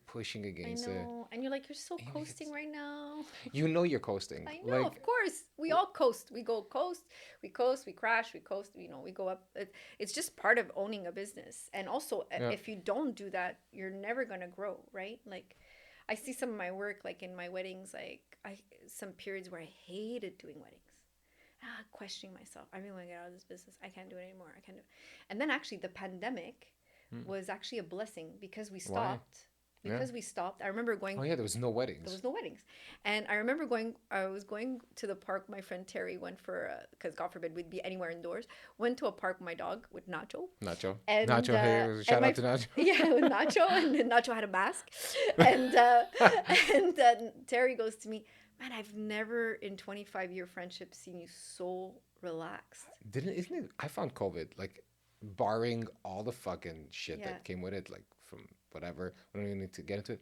pushing I against it. know. And you're like, you're so And coasting right now. you know you're coasting. I know, Like, of course. We all coast. We go coast, we crash, we coast, you know, we go up. It's just part of owning a business. And also, yeah, if you don't do that, you're never going to grow, right? Like, I see some of my work, like in my weddings, some periods where I hated doing weddings. Questioning myself. I really want to get out of this business. I can't do it anymore. I can't do it. And then actually, the pandemic hmm. was actually a blessing because we Why? stopped. Yeah. Because we stopped. I remember Oh going yeah, there was no there weddings. was no weddings. And I remember going, I was going to the park. My friend Terry went for, because God forbid we'd be anywhere indoors, went to a park with my dog with Nacho. Nacho. And, Nacho, hey, and shout out to Nacho. yeah, with Nacho, and Nacho had a mask. And, and Terry goes to me, man, I've never in 25-year friendship seen you so relaxed. Isn't it? I found COVID, like, barring all the fucking shit Yeah, that came with it, like from whatever, we don't even need to get into it.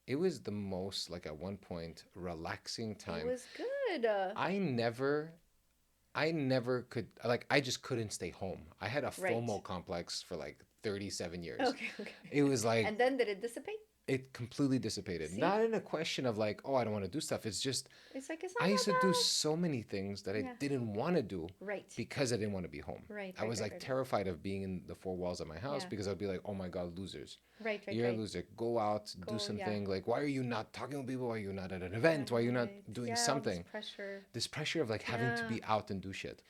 It was the most, like, at one point, relaxing it time. was good. I never, I never could, like, I just couldn't stay home. I had a Right. FOMO complex for like 37 years. Okay, okay. It was like, And then did it dissipate? it completely dissipated. See? Not in a question of like, oh, I don't want to do stuff. It's just, It's like, it's I not used that to do bad. so many things that I Yeah. didn't want to do Right. because I didn't want to be home. Right, I right, was right, like right, right. terrified of being in the four walls of my house Yeah. because I'd be like, oh my God, losers. Right, right, You're a right. loser. Go out, do Go, yeah. something. Like, why are you not talking with people? Why are you not at an event? Why are you not Right. doing Yeah, all this something? pressure. This pressure of like having to Yeah. be out and do shit.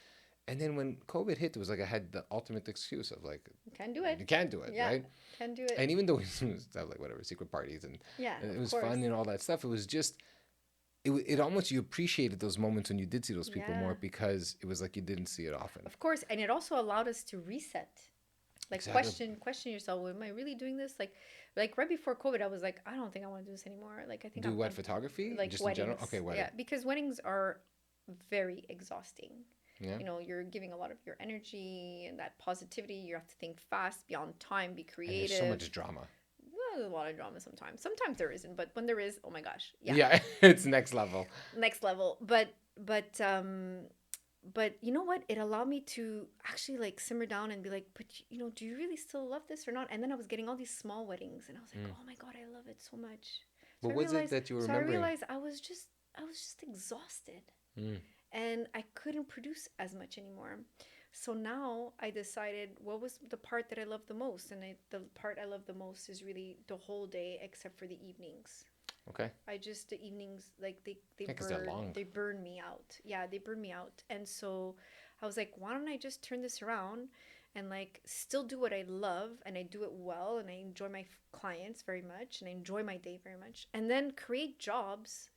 And then when COVID hit, it was like I had the ultimate excuse of like, You can do it. you can't do it, Yeah. right? Can do it. And even though we used to have like whatever secret parties Yeah, and it of was course. fun and all that stuff, it was just it almost, you appreciated those moments when you did see those people Yeah. more because it was like you didn't see it often. Of course. And it also allowed us to reset. Like Exactly. question yourself, well, am I really doing this? Like right before COVID, I was like, I don't think I want to do this anymore. Like I think Do what, I'm photography? like Just in general? weddings. Okay, wedding. Yeah, because weddings are very exhausting. Yeah. You know, you're giving a lot of your energy and that positivity. You have to think fast, be on time, be And there's so creative. much drama. Well, there's a lot of drama sometimes. Sometimes there isn't, but when there is, oh my gosh, yeah, Yeah, it's next level. next level. But you know what? It allowed me to actually like simmer down and be like, but you know, do you really still love this or not? And then I was getting all these small weddings, and I was like, oh my god, I love it so much. So What I was it realized, that you were so I remembering? realized I was just exhausted, Mm. and I couldn't produce as much anymore. So now I decided what was the part that I love the most, and the part I love the most is really the whole day except for the evenings. Okay. I just the evenings like they Yeah, 'cause they're long. they burn me out. Yeah, they burn me out. And so I was like, why don't I just turn this around and like still do what I love and I do it well and I enjoy my clients very much and I enjoy my day very much and then create jobs.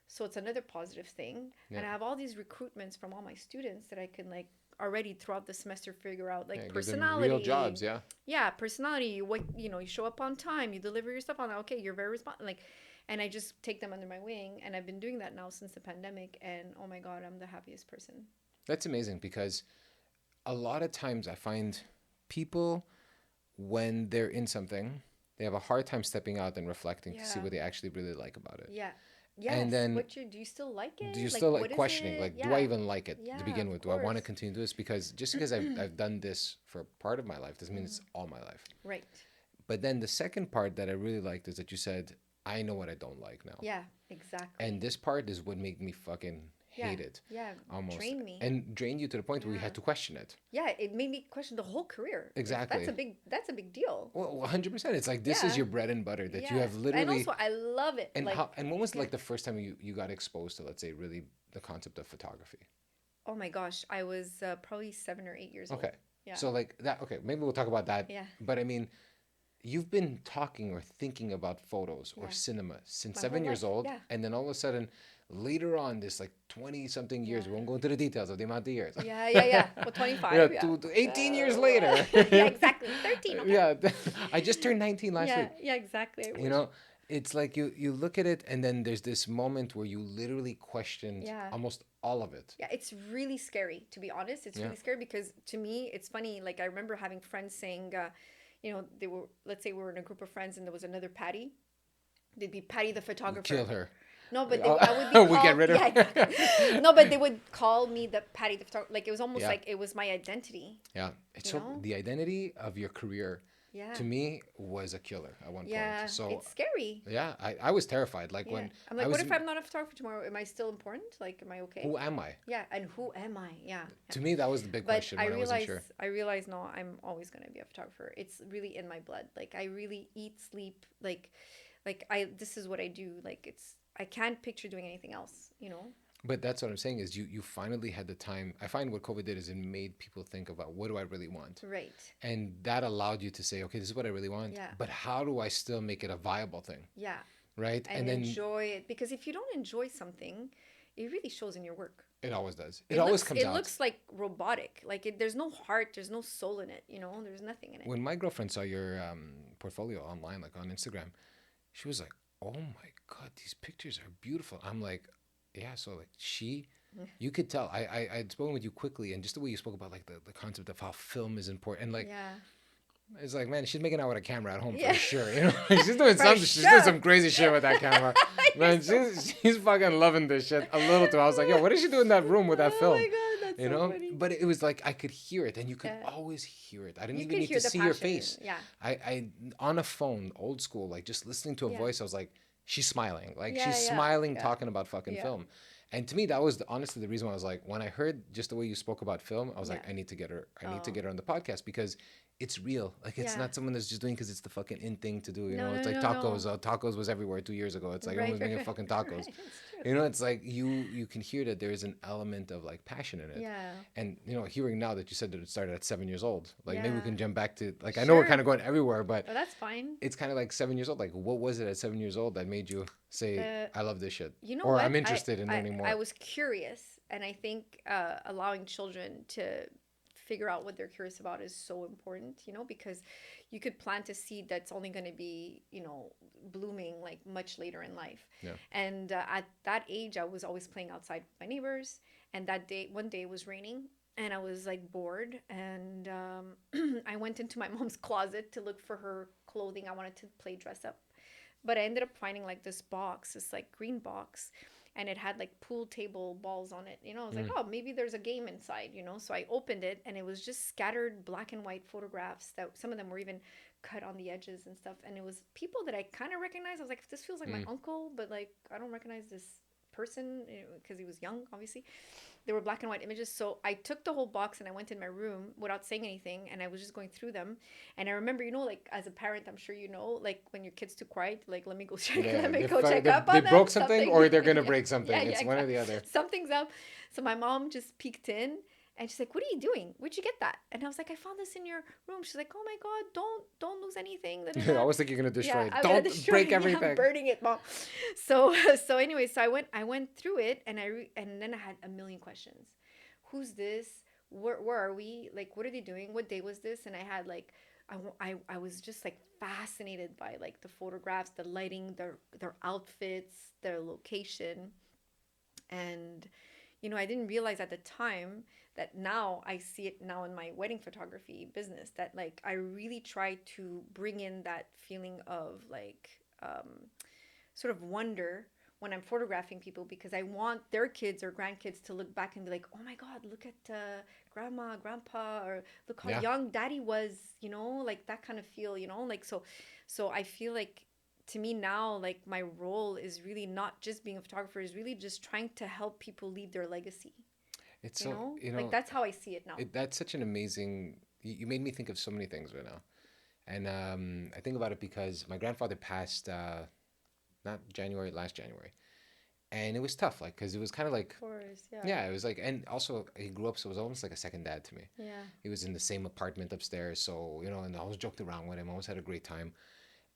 So it's another positive thing. Yeah. And I have all these recruitments from all my students that I can like already throughout the semester figure out like Yeah, give them personality. real jobs, yeah. Yeah, personality. What you know, you show up on time, you deliver your stuff on. Okay, you're very responsive. Like, and I just take them under my wing, and I've been doing that now since the pandemic. And oh my god, I'm the happiest person. That's amazing because a lot of times I find people, when they're in something, they have a hard time stepping out and reflecting to see Yeah. what they actually really like about it. Yeah. Yes. And then do you still like it? do you Like, still what like is questioning, it? like, do Yeah. I even like it Yeah, to begin of with? Do I want to course. continue to do this? Because just because I've done this for part of my life doesn't mean it's all my life. Right. But then the second part that I really liked is that you said, I know what I don't like now. Yeah. Exactly. And this part is what made me fucking yeah. hate it. Yeah. Almost. Drain me. And drained you to the point where we Yeah. had to question it. Yeah. It made me question the whole career. Exactly. That's a big deal. Well, 100%. It's like this is Yeah. your bread and butter that you Yeah. have literally. And also, I love it. And like, how? And when was yeah. like the first time you got exposed to, let's say, really the concept of photography? Oh my gosh, I was probably 7 or 8 years old. Okay. Yeah. So like that. Okay, maybe we'll talk about that. Yeah. But I mean, you've been talking or thinking about photos or Yeah. cinema since My 7 whole years life, old, yeah. and then all of a sudden, later on, this like 20 something Yeah. years, we won't go into the details of the amount of years. Yeah. Well, Yeah, 25, yeah. to 18 years later. Yeah, exactly. 13, okay. Yeah, I just turned 19 last week. Yeah, exactly. I You wish. know, it's like you look at it, and then there's this moment where you literally questioned Yeah. almost all of it. Yeah, it's really scary, to be honest. It's Yeah. really scary because to me, it's funny. Like, I remember having friends saying, they were, let's say we were in a group of friends and there was another Patty. They'd be Patty the photographer. Kill her. No, but Oh, I would be called. we get rid of Yeah, her. exactly. No, but they would call me the Patty the photographer. Like, it was almost Yeah. like it was my identity. Yeah, it's You so know? the identity of your career Yeah. to me was a killer at one Yeah. point. So It's scary. yeah, I was terrified. Like Yeah. when I'm like, I was what if I'm not a photographer tomorrow? Am I still important? Like, am I okay? who am I? Yeah, and who am I? Yeah. To me, that was the big But question when I wasn't sure. I realize no, I'm always gonna be a photographer. It's really in my blood. Like, I really eat, sleep, this is what I do. Like, I can't picture doing anything else, you know? But that's what I'm saying is you finally had the time. I find what COVID did is it made people think about what do I really want, Right. and that allowed you to say, okay, this is what I really want. Yeah. But how do I still make it a viable thing, Yeah. right? And then enjoy it. Because if you don't enjoy something, it really shows in your work. it always does. It always comes It out. looks like robotic. Like, there's no heart, there's no soul in it, you know? There's nothing in it. When my girlfriend saw your portfolio online, like on Instagram, she was like, "Oh my God, these pictures are beautiful." I'm like, "Yeah." So like you could tell. I'd spoken with you quickly, and just the way you spoke about like the concept of how film is important, and like Yeah. it's like, man, she's making out with a camera at home Yeah. for sure. You know, she's doing For something. She's sure. doing some crazy shit with that camera. Man, she's fucking loving this shit a little too. I was like, "Yo, what did she do in that room with that Oh film?" my God, that's You so know, funny. but it was like I could hear it, and you could Yeah. always hear it. I didn't You even could need hear to the see your passion. face. Yeah. I on a phone, old school, like just listening to a Yeah. voice, I was like, she's smiling, like Yeah, she's yeah, smiling, yeah. talking about fucking Yeah. film. And to me, that was honestly the reason why I was like, when I heard just the way you spoke about film, I was like, Yeah. I need to get her, Oh. on the podcast because it's real. Like it's Yeah. not someone that's just doing because it's the fucking in thing to do. You No, know, it's no, like no, tacos. no. Tacos was everywhere 2 years ago. It's like Right, everyone's right, making right. fucking tacos. Right, it's true. You know, it's like you can hear that there is an element of like passion in it. Yeah. And you know, hearing now that you said that it started at 7 years old, like maybe we Yeah. can jump back to like I know we're Sure. kind of going everywhere, but Oh, that's fine. it's kind of like 7 years old. Like, what was it at 7 years old that made you say, Uh, "I love this shit," You know or what? "I'm interested in learning more"? I was curious, and I think allowing children to figure out what they're curious about is so important, you know, because you could plant a seed that's only going to be, you know, blooming like much later in life. Yeah. And at that age, I was always playing outside with my neighbors. And one day it was raining, and I was like bored, and I went into my mom's closet to look for her clothing. I wanted to play dress up, but I ended up finding like this box, this like green box, and it had like pool table balls on it. You know, I was like, oh, maybe there's a game inside, you know? So I opened it, and it was just scattered black and white photographs that some of them were even cut on the edges and stuff. And it was people that I kind of recognized. I was like, this feels like my uncle, but like, I don't recognize this person because he was young, obviously. They were black and white images. So I took the whole box and I went in my room without saying anything, and I was just going through them. And I remember, you know, like as a parent, I'm sure you know, like when your kid's too quiet, like let me go check, Yeah, let me they go fi- check they- up they on them. broke something or they're gonna break something. It's one or the exactly. other. Something's up. So my mom just peeked in. And she's like, "What are you doing? Where'd you get that?" And I was like, "I found this in your room." She's like, "Oh my God, don't lose anything." I always think you're gonna destroy it. I'm gonna Don't destroy break it. Yeah, everything. I'm burning it, mom. So anyway, so I went through it, and and then I had a million questions. Who's this? Where are we? Like, what are they doing? What day was this? And I had like, I was just like fascinated by like the photographs, the lighting, their outfits, their location, and you know, I didn't realize at the time that now I see it now in my wedding photography business that like I really try to bring in that feeling of like sort of wonder when I'm photographing people, because I want their kids or grandkids to look back and be like, oh my God, look at grandma, grandpa, or look how Yeah. young daddy was, you know, like that kind of feel, you know, like so I feel like to me now, like my role is really not just being a photographer, is really just trying to help people leave their legacy. It's You so know, you know like that's how I see it now. that's such an amazing. You made me think of so many things right now, and I think about it because my grandfather passed not January, last January, and it was tough, like because it was kind of like Of course, yeah. yeah, it was like, and also he grew up, so it was almost like a second dad to me. Yeah. He was in the same apartment upstairs, so you know, and I always joked around with him, always had a great time.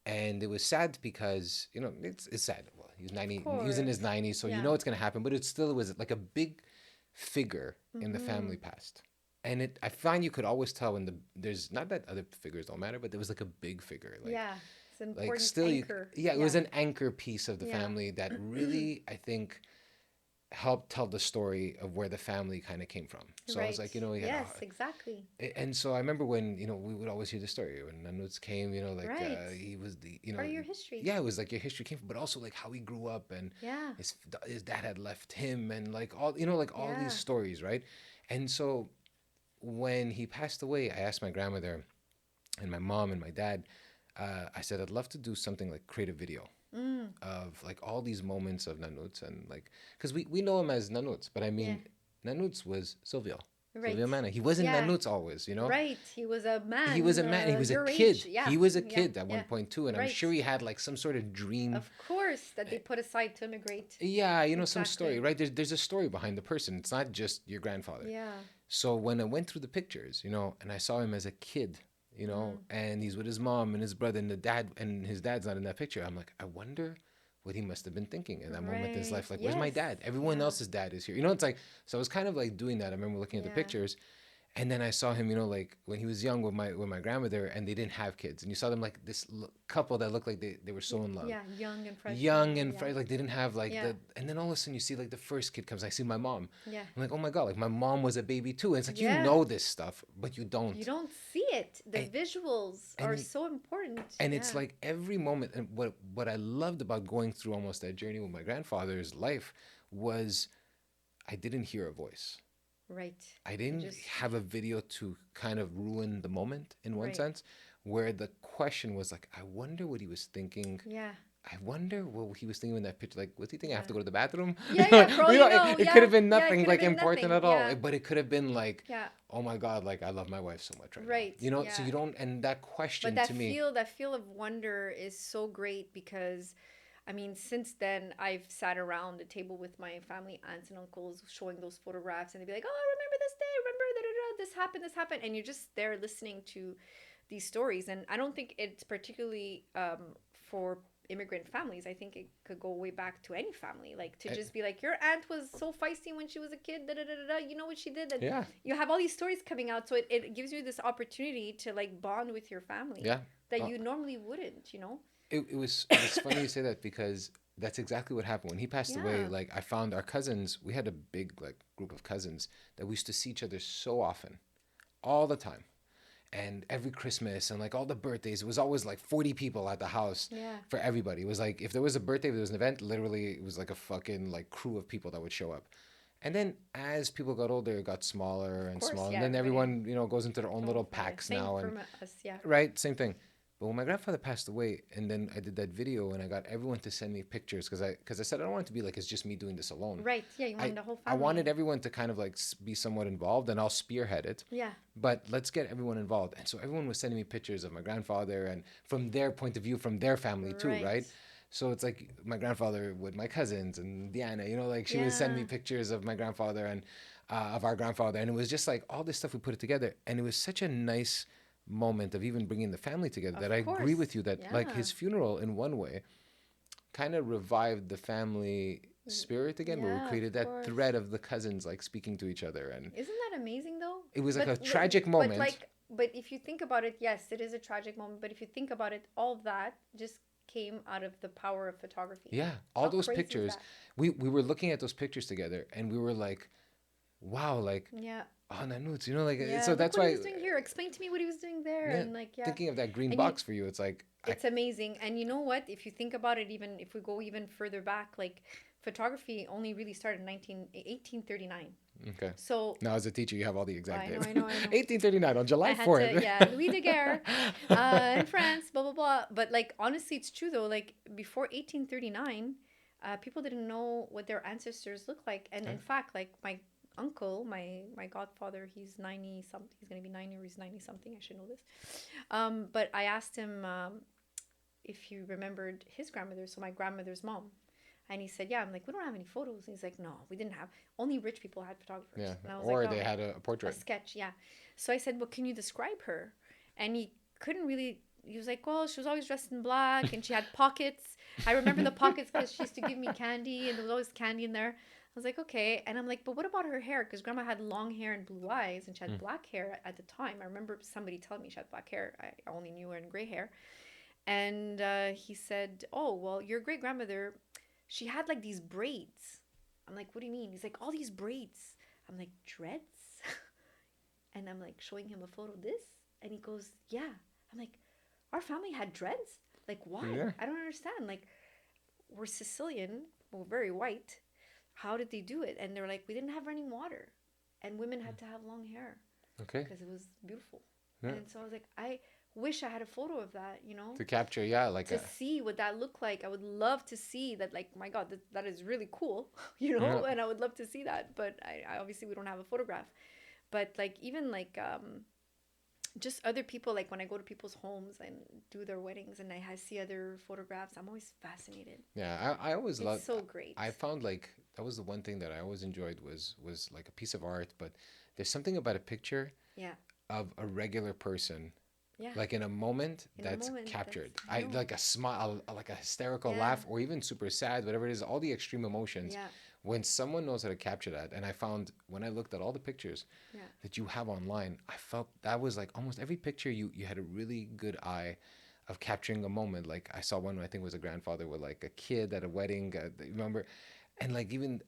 And it was sad because, it's sad. Well, he's Of 90, he was in his course. 90s, so you Yeah. know it's going to happen, but it still was like a big figure in the Mm-hmm. family passed. And I find you could always tell when there's not that other figures don't matter, but there was like a big figure, Yeah. It's an like important still anchor. yeah, it was Yeah. an anchor piece of the Yeah. family that really, I think, helped tell the story of where the family kind of came from. So I was Right. like, we had Yes, exactly. and so I remember when, we would always hear the story when Nanuts came, like Right. he was Part of your history. yeah, it was like your history came from, but also like how he grew up, and Yeah. his dad had left him, and like all, like all these Yeah. stories, right? And so when he passed away, I asked my grandmother and my mom and my dad, I said, I'd love to do something like create a video Mm. of like all these moments of Nanuts, and like, because we know him as Nanuts, but I Yeah. mean, Nanuts was Right. Silvio Mana. He wasn't Yeah. Nanuts always, Right. He was a He was a man, man. He was a your age. kid. Yeah. He was a Yeah. kid at one Yeah. point too, and I'm Right. sure he had like some sort of dream. Of course, that they put aside to immigrate. Yeah, some story, Exactly. right? There's a story behind the person. It's not just your grandfather. Yeah. So when I went through the pictures, and I saw him as a kid, Mm. and he's with his mom and his brother, and his dad's not in that picture. I'm like, I wonder what he must have been thinking in that moment in his Right. life. Like, where's my Yes. dad? Everyone Yeah. else's dad is here. It's like, so I was kind of like doing that. I remember looking at the Yeah. pictures, and then I saw him, like when he was young with my grandmother, and they didn't have kids, and you saw them like this couple that looked like they were so in love, Yeah. Young and fresh. young and Yeah. fresh, like they didn't have like Yeah. and then all of a sudden you see like the first kid comes. I see my mom. Yeah. I'm like, oh my god, like my mom was a baby too. And it's like, Yeah. this stuff, but you don't. You don't see it. The And, visuals and are you- so important. and Yeah. it's like every moment. And what I loved about going through almost that journey with my grandfather's life was I didn't hear a voice. Right. I You didn't just have a video to kind of ruin the moment in one right. sense, where the question was like, I wonder what he was thinking. Yeah. I wonder what he was thinking in that picture. Like, was he thinking I have to Yeah. go to the bathroom? Yeah, yeah, for all you know, it yeah. could have been Yeah, it nothing could like have been important nothing. at all. Yeah. But it could have been like, Yeah. oh my God, like I love my wife so much right Right. now. So Yeah. you don't, and that But question that to me, feel of wonder is so great because I mean, since then I've sat around the table with my family aunts and uncles showing those photographs and they'd be like, "Oh, remember this day? Remember this happened." And you're just there listening to these stories and I don't think it's particularly for immigrant families. I think it could go way back to any family. Like to eh, just be like, your aunt was so feisty when she was a kid, da da da da. You know what she did? And yeah, you have all these stories coming out. So it gives you this opportunity to like bond with your family yeah. that Uh, you normally wouldn't, it was funny you say that because that's exactly what happened when he passed away. Yeah. Like I found our cousins, we had a big like group of cousins that we used to see each other so often, all the time. And every Christmas and like all the birthdays, it was always like 40 people at the house Yeah. for everybody. It was like if there was a birthday, if there was an event, literally it was like a fucking like crew of people that would show up. And then as people got older, it got smaller and course, smaller. yeah, And then everybody- everyone, goes into their own little packs Same now. for And us, yeah. right, same thing. But when my grandfather passed away, and then I did that video, and I got everyone to send me pictures because I said I don't want it to be like it's just me doing this alone. Right, yeah, you I want the whole I family. wanted everyone to kind of like be somewhat involved, and I'll spearhead it. Yeah, But let's get everyone involved. And so everyone was sending me pictures of my grandfather, and from their point of view, from their family too, right? Right. So it's like my grandfather with my cousins and Diana, like she would send me Yeah. pictures of my grandfather and of our grandfather, and it was just like all this stuff we put it together, and it was such a nice moment of even bringing the family together Of that I agree course. with you that like Yeah. his funeral in one way kind of revived the family spirit again, where Yeah, we created of that course. thread of the cousins like speaking to each other, and Isn't that amazing though? it was like a But tragic moment. but if you think about it, yes, it is a tragic moment. But if you think about it, all that just came out of the power of photography. Yeah, all How those crazy is pictures. that? We were looking at those pictures together, and we were like, "Wow!" Like, Yeah. oh, Nanuts, like. Yeah. So Look that's what why. he was doing here. Explain to me what he was doing there. Yeah, And like, yeah. thinking of that green And box for you, it's like, It's amazing. And you know what? If you think about it, even if we go even further back, like photography only really started in 1839. okay. So Now, as a teacher, you have all the exact I dates. know, I know, I know. 1839 on July I had 4th. to, yeah, Louis Daguerre in France, blah, blah, blah. But like, honestly, it's true though. Like before 1839, people didn't know what their ancestors looked like. And in fact, like my uncle, my godfather, he's 90 something. He's going to be 90 or he's 90 something. I should know this. But I asked him if he remembered his grandmother, so my grandmother's mom. And he said, yeah. I'm like, we don't have any photos. And he's like, no, we didn't have. Only rich people had photographers. Yeah, And I was or like, they oh, had a a portrait. sketch, yeah. So I said, well, can you describe her? And he couldn't really he was like, well, she was always dressed in black and she had pockets. I remember the pockets because she used to give me candy and there was always candy in there. I was like, okay. And I'm like, but what about her hair? Because grandma had long hair and blue eyes and she had black hair at the time. I remember somebody telling me she had black hair. I only knew her in gray hair. And he said, oh, well, your great grandmother, she had like these braids. I'm like, what do you mean? He's like, all these braids. I'm like, dreads? And I'm like showing him a photo of this. And he goes, yeah. I'm like, our family had dreads? Like, why? Yeah. I don't understand. Like, we're Sicilian. We're very white. How did they do it? And they're like, we didn't have running water. And women had to have long hair. Okay. Because it was beautiful. Yeah. And so I was like, I wish I had a photo of that, you know? To capture, yeah, like to see what that looked like. I would love to see that, like, my God, that is really cool, you know? Yeah. And I would love to see that. But I obviously, we don't have a photograph. But, like, even, like, just other people, like when I go to people's homes and do their weddings and I see other photographs, I'm always fascinated. Yeah, I always loved. It's so great. I found like that was the one thing that I always enjoyed was like a piece of art, but there's something about a picture Yeah. of a regular person, Yeah. like in a moment In a that's moment, captured. I I know. like a smile, like a hysterical Yeah. laugh, or even super sad, whatever it is, all the extreme emotions. Yeah. When someone knows how to capture that, and I found when I looked at all the pictures Yeah. that you have online, I felt that was like almost every picture you had a really good eye of capturing a moment. Like I saw one I think was a grandfather with like a kid at a wedding. Remember, and like even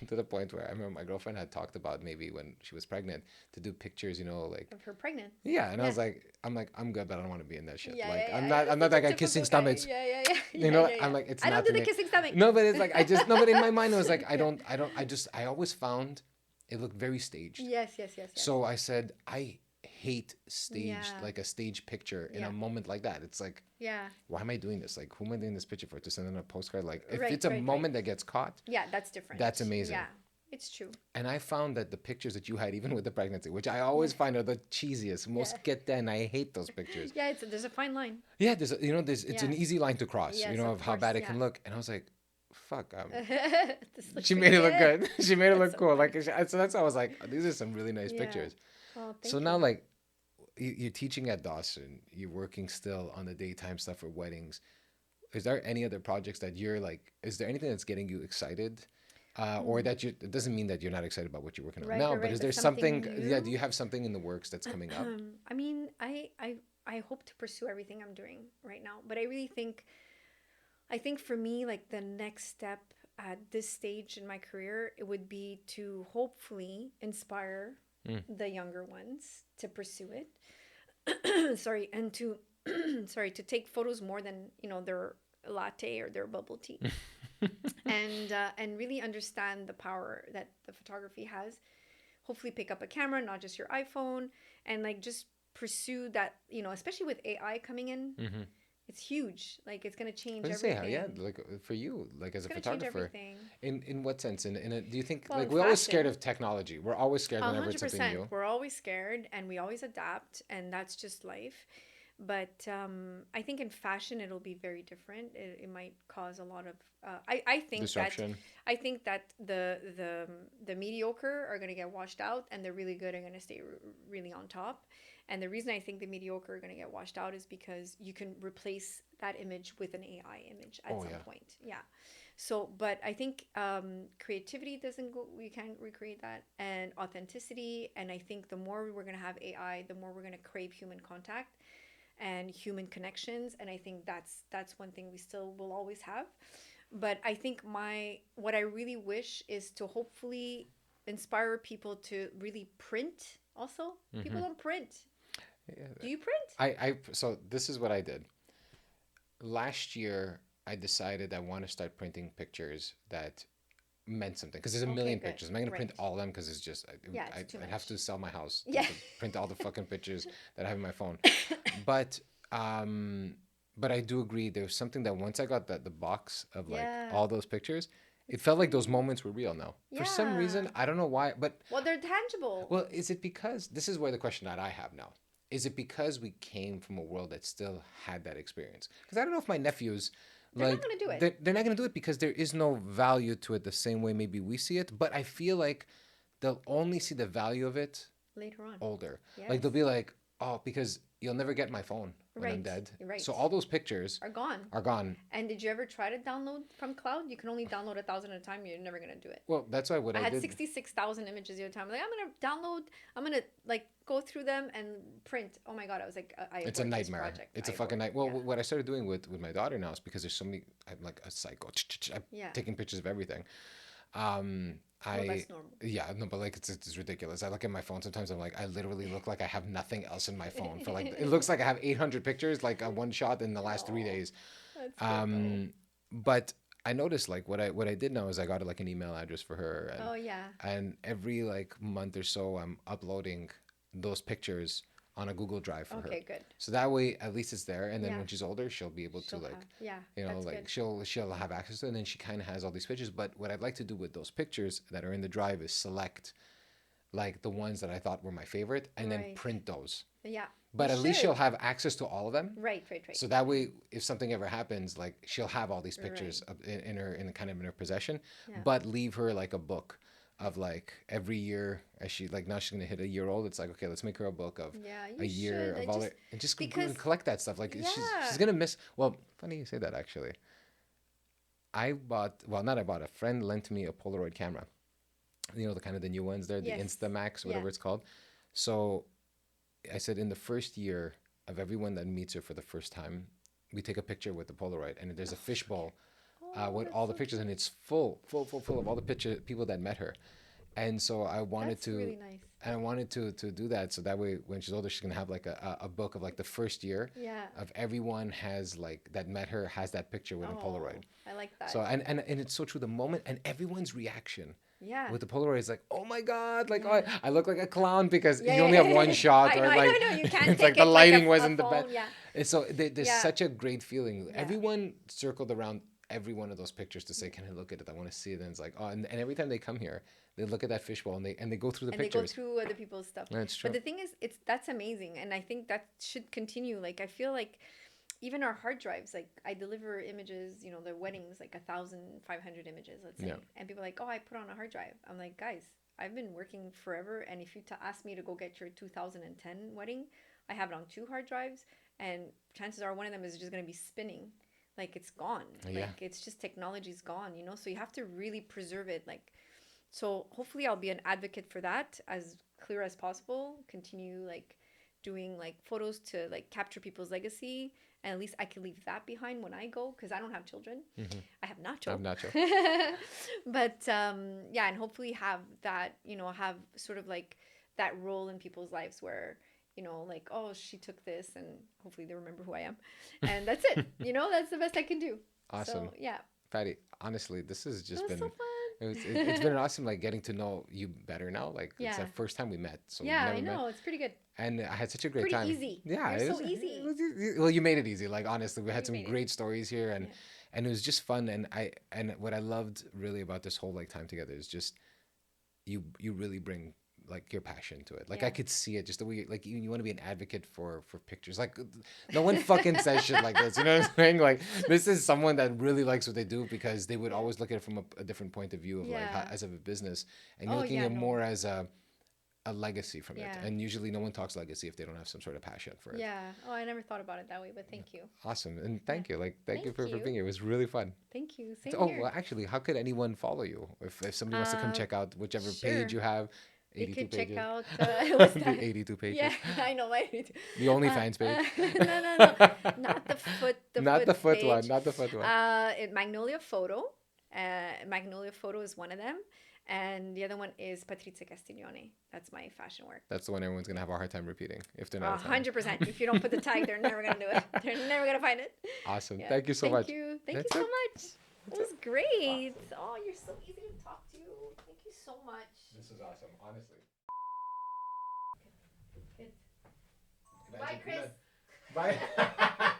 to the point where I remember my girlfriend had talked about maybe when she was pregnant to do pictures, like Of her pregnant. yeah, and I Yeah. was like, I'm good, but I don't want to be in that shit. Yeah, Like yeah, I'm yeah. not that guy Typical kissing guy. stomachs. Yeah, yeah, yeah. You Yeah, know, yeah, yeah. I'm like, it's I not don't do for the me. kissing stomach. No, but it's like no, but in my mind it was like Yeah. I always found it looked very staged. Yes, yes, yes, yes. So I said I hate staged Yeah. like a stage picture in Yeah. a moment like that. It's like, Yeah. why am I doing this? Like, who am I doing this picture for? To send in a postcard? Like, if Right, it's a right, moment that gets caught, Yeah, that's different. that's amazing. Yeah, it's true. And I found that the pictures that you had, even with the pregnancy, which I always find are the cheesiest, most Yeah. get and I hate those pictures. Yeah, there's a fine line. Yeah, it's an Yeah. easy line to cross, Yes, of of how course, bad it can yeah. look. And I was like, fuck, This looks she made it look good. good. She made it look so cool. funny. Like, so that's why I was like, these are some really nice Yeah. pictures. Oh, thank So you. now, like, you're teaching at Dawson, you're working still on the daytime stuff for weddings. Is there any other projects that you're like, is there anything that's getting you excited? Or that it doesn't mean that you're not excited about what you're working on Right, now, right, but right, is but there something something, yeah, do new? you have something in the works that's coming up? I mean, I hope to pursue everything I'm doing right now, but I really think, for me, like the next step at this stage in my career, it would be to hopefully inspire the younger ones to pursue it. Sorry, and to to take photos more than their latte or their bubble tea, and really understand the power that the photography has. Hopefully, pick up a camera, not just your iPhone, and like just pursue that. Especially with AI coming in, it's huge. Like it's gonna change I was gonna say, everything. yeah, like for you, like as It's a gonna change photographer, everything. in what sense? Do you think Well, like in we're always scared fashion. of technology? We're always scared whenever it's something 100%. new. We're always scared and we always adapt, and that's just life. But I think in fashion it'll be very different. It might cause a lot of. I think Disruption. that the mediocre are gonna get washed out, and the really good are gonna stay really on top. And the reason I think the mediocre are gonna get washed out is because you can replace that image with an AI image at some point. Yeah. So, but I think creativity doesn't go. We can't recreate that, and authenticity. And I think the more we're gonna have AI, the more we're gonna crave human contact and human connections. And I think that's one thing we still will always have. But I think what I really wish is to hopefully inspire people to really print. Also, people don't print. Yeah. Do you print? So this is what I did. Last year, I decided I want to start printing pictures that meant something because there's a million good. pictures. I'm not gonna print Right. all of them because it's just Yeah, it's too I'd have much. to sell my house Yeah. to print all the fucking pictures that I have in my phone. But but I do agree. There was something that once I got the box of like Yeah. all those pictures, it felt like those moments were real now. For some reason, Yeah. I don't know why, but Well, they're tangible. well, is it because this is where the question that I have now? Is it because we came from a world that still had that experience? Because I don't know if my nephews, They're not like, gonna do it. they're not going to do it because there is no value to it the same way maybe we see it. But I feel like they'll only see the value of it Later on. older. Like they'll Yes. be like, oh, because you'll never get my phone when I'm dead. Right. So all those pictures Are gone. are gone. And did you ever try to download from cloud? You can only download 1,000 at a time. You're never gonna do it. Well, that's why what I I had did. 66,000 images the other time. Like, I'm gonna download. I'm gonna like go through them and print. Oh my god! I was like, I It's a abort this nightmare. project. It's a I fucking abort. night. Well, Yeah. what I started doing with my daughter now is because there's so many. I'm like a psycho. I'm Yeah. taking pictures of everything. Um, Well, I that's normal. yeah no, but like it's ridiculous. I look at my phone sometimes. I'm like, I literally look like I have nothing else in my phone. For like, it looks like I have 800 pictures, like a one shot in the last 3 days. That's good But I noticed like what I did now is I got like an email address for her, though. Oh yeah. and every like month or so I'm uploading those pictures on a Google Drive for her. Okay, good. So that way at least it's there, and then Yeah. when she's older she'll be able She'll to like have, yeah. you know That's like good. she'll have access to it, and then she kind of has all these pictures. But what I'd like to do with those pictures that are in the drive is select like the ones that I thought were my favorite and then Right. print those. Yeah. But You at least she'll should. have access to all of them. Right. So that way, if something ever happens, like she'll have all these pictures Right. in her in kind of in her possession, Yeah. but leave her like a book of like every year as she like now she's gonna hit a year old. It's like, okay, let's make her a book of Yeah, you a year should. of all it, and just because collect that stuff. Like she's yeah. gonna miss. Well, funny you say that actually. I bought well not I bought a friend lent me a Polaroid camera. You know the kind of the new ones there, the Yes. Instamax, whatever Yeah. it's called. So I said in the first year of everyone that meets her for the first time, we take a picture with the Polaroid, and there's a fishbowl with that's all the so pictures, and it's full of all the people that met her. And so I wanted That's to, really nice. and I wanted to do that, so that way when she's older, she's gonna have like a book of like the first year Yeah. of everyone has like that met her has that picture with a Polaroid. I like that. So and it's so true. The moment and everyone's reaction yeah. with the Polaroid is like, oh my god, like oh, I look like a clown because Yeah, you only yeah, have one shot, I or know, like I know. You can't it's take like the it like lighting a wasn't the phone, best. yeah. And so there's Yeah. such a great feeling. Yeah. Everyone circled around every one of those pictures to say, can I look at it? I want to see it. And it's like, oh, and every time they come here, they look at that fishbowl and they go through the And they pictures. go through other people's stuff. That's true. But the thing is, that's amazing, and I think that should continue. Like I feel like even our hard drives, like I deliver images, you know, their weddings, like 1,500 images, let's say, Yeah. and people are like, oh, I put on a hard drive. I'm like, guys, I've been working forever, and if you ask me to go get your 2010 wedding, I have it on 2 hard drives, and chances are one of them is just gonna be spinning. Like it's gone. Yeah. Like it's just technology's gone, you know? So you have to really preserve it. Like, so hopefully I'll be an advocate for that as clear as possible. Continue like doing like photos to like capture people's legacy. And at least I can leave that behind when I go because I don't have children. I have Nacho. I'm not sure. But yeah, and hopefully have that, you know, have sort of like that role in people's lives where, you know, like, oh, she took this, and hopefully they remember who I am. And that's it. You know, that's the best I can do. Awesome. So, yeah. Patty, honestly, this has just It was been so fun. it's been awesome like getting to know you better now. Like it's Yeah. the first time we met. So we Yeah, never I met. know. It's pretty good. And I had such a great Pretty time. easy. Yeah, You're it so was, easy. it was easy. Well, you made it easy. Like honestly, we had some made it. great stories here, and Yeah. and it was just fun. And what I loved really about this whole like time together is just you really bring like your passion to it. Like I Yeah. could see it just the way like you want to be an advocate for pictures. Like no one fucking says shit like this. You know what I'm saying? Like this is someone that really likes what they do because they would always look at it from a different point of view of like Yeah. as of a business, and you're Oh, looking yeah, at it no. more as a legacy from it. Yeah. And usually no one talks legacy if they don't have some sort of passion for it. Yeah. Oh, I never thought about it that way, but thank you. Awesome. And thank you. Like thank you Thank for you. being here. It was really fun. Thank you. Same Oh, here. well actually, how could anyone follow you? If somebody wants to come check out whichever page sure. you have, They 82 could check pages. out what's that? The 82 pages. Yeah, I know. I do. The OnlyFans page. No. Not the foot. Not the foot one. page. Not the foot one. Magnolia Photo. Magnolia Photo is one of them. And the other one is Patty Castiglione. That's my fashion work. That's the one everyone's gonna have a hard time repeating if they're not. a fan. 100%. If you don't put the tag, they're never gonna do it. They're never gonna find it. Awesome. Yeah. Thank you so much. Thank you. Thank That's you so it. much. It was great. Oh, you're so easy to talk to. Thank you so much. This is awesome, honestly. Good. Good Bye, night, Chris. good night. Bye.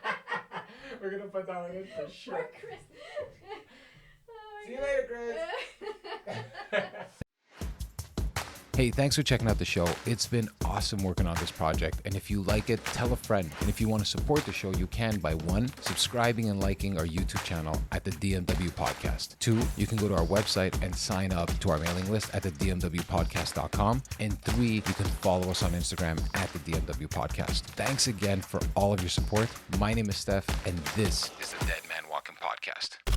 We're gonna put that one in for sure. Poor Chris. Oh my See you later, Chris. God. Hey, thanks for checking out the show. It's been awesome working on this project. And if you like it, tell a friend. And if you want to support the show, you can by 1, subscribing and liking our YouTube channel at the DMW Podcast. 2, you can go to our website and sign up to our mailing list at the dmwpodcast.com. And 3, you can follow us on Instagram at the DMW Podcast. Thanks again for all of your support. My name is Stef, and this is the Dead Man Walking Podcast.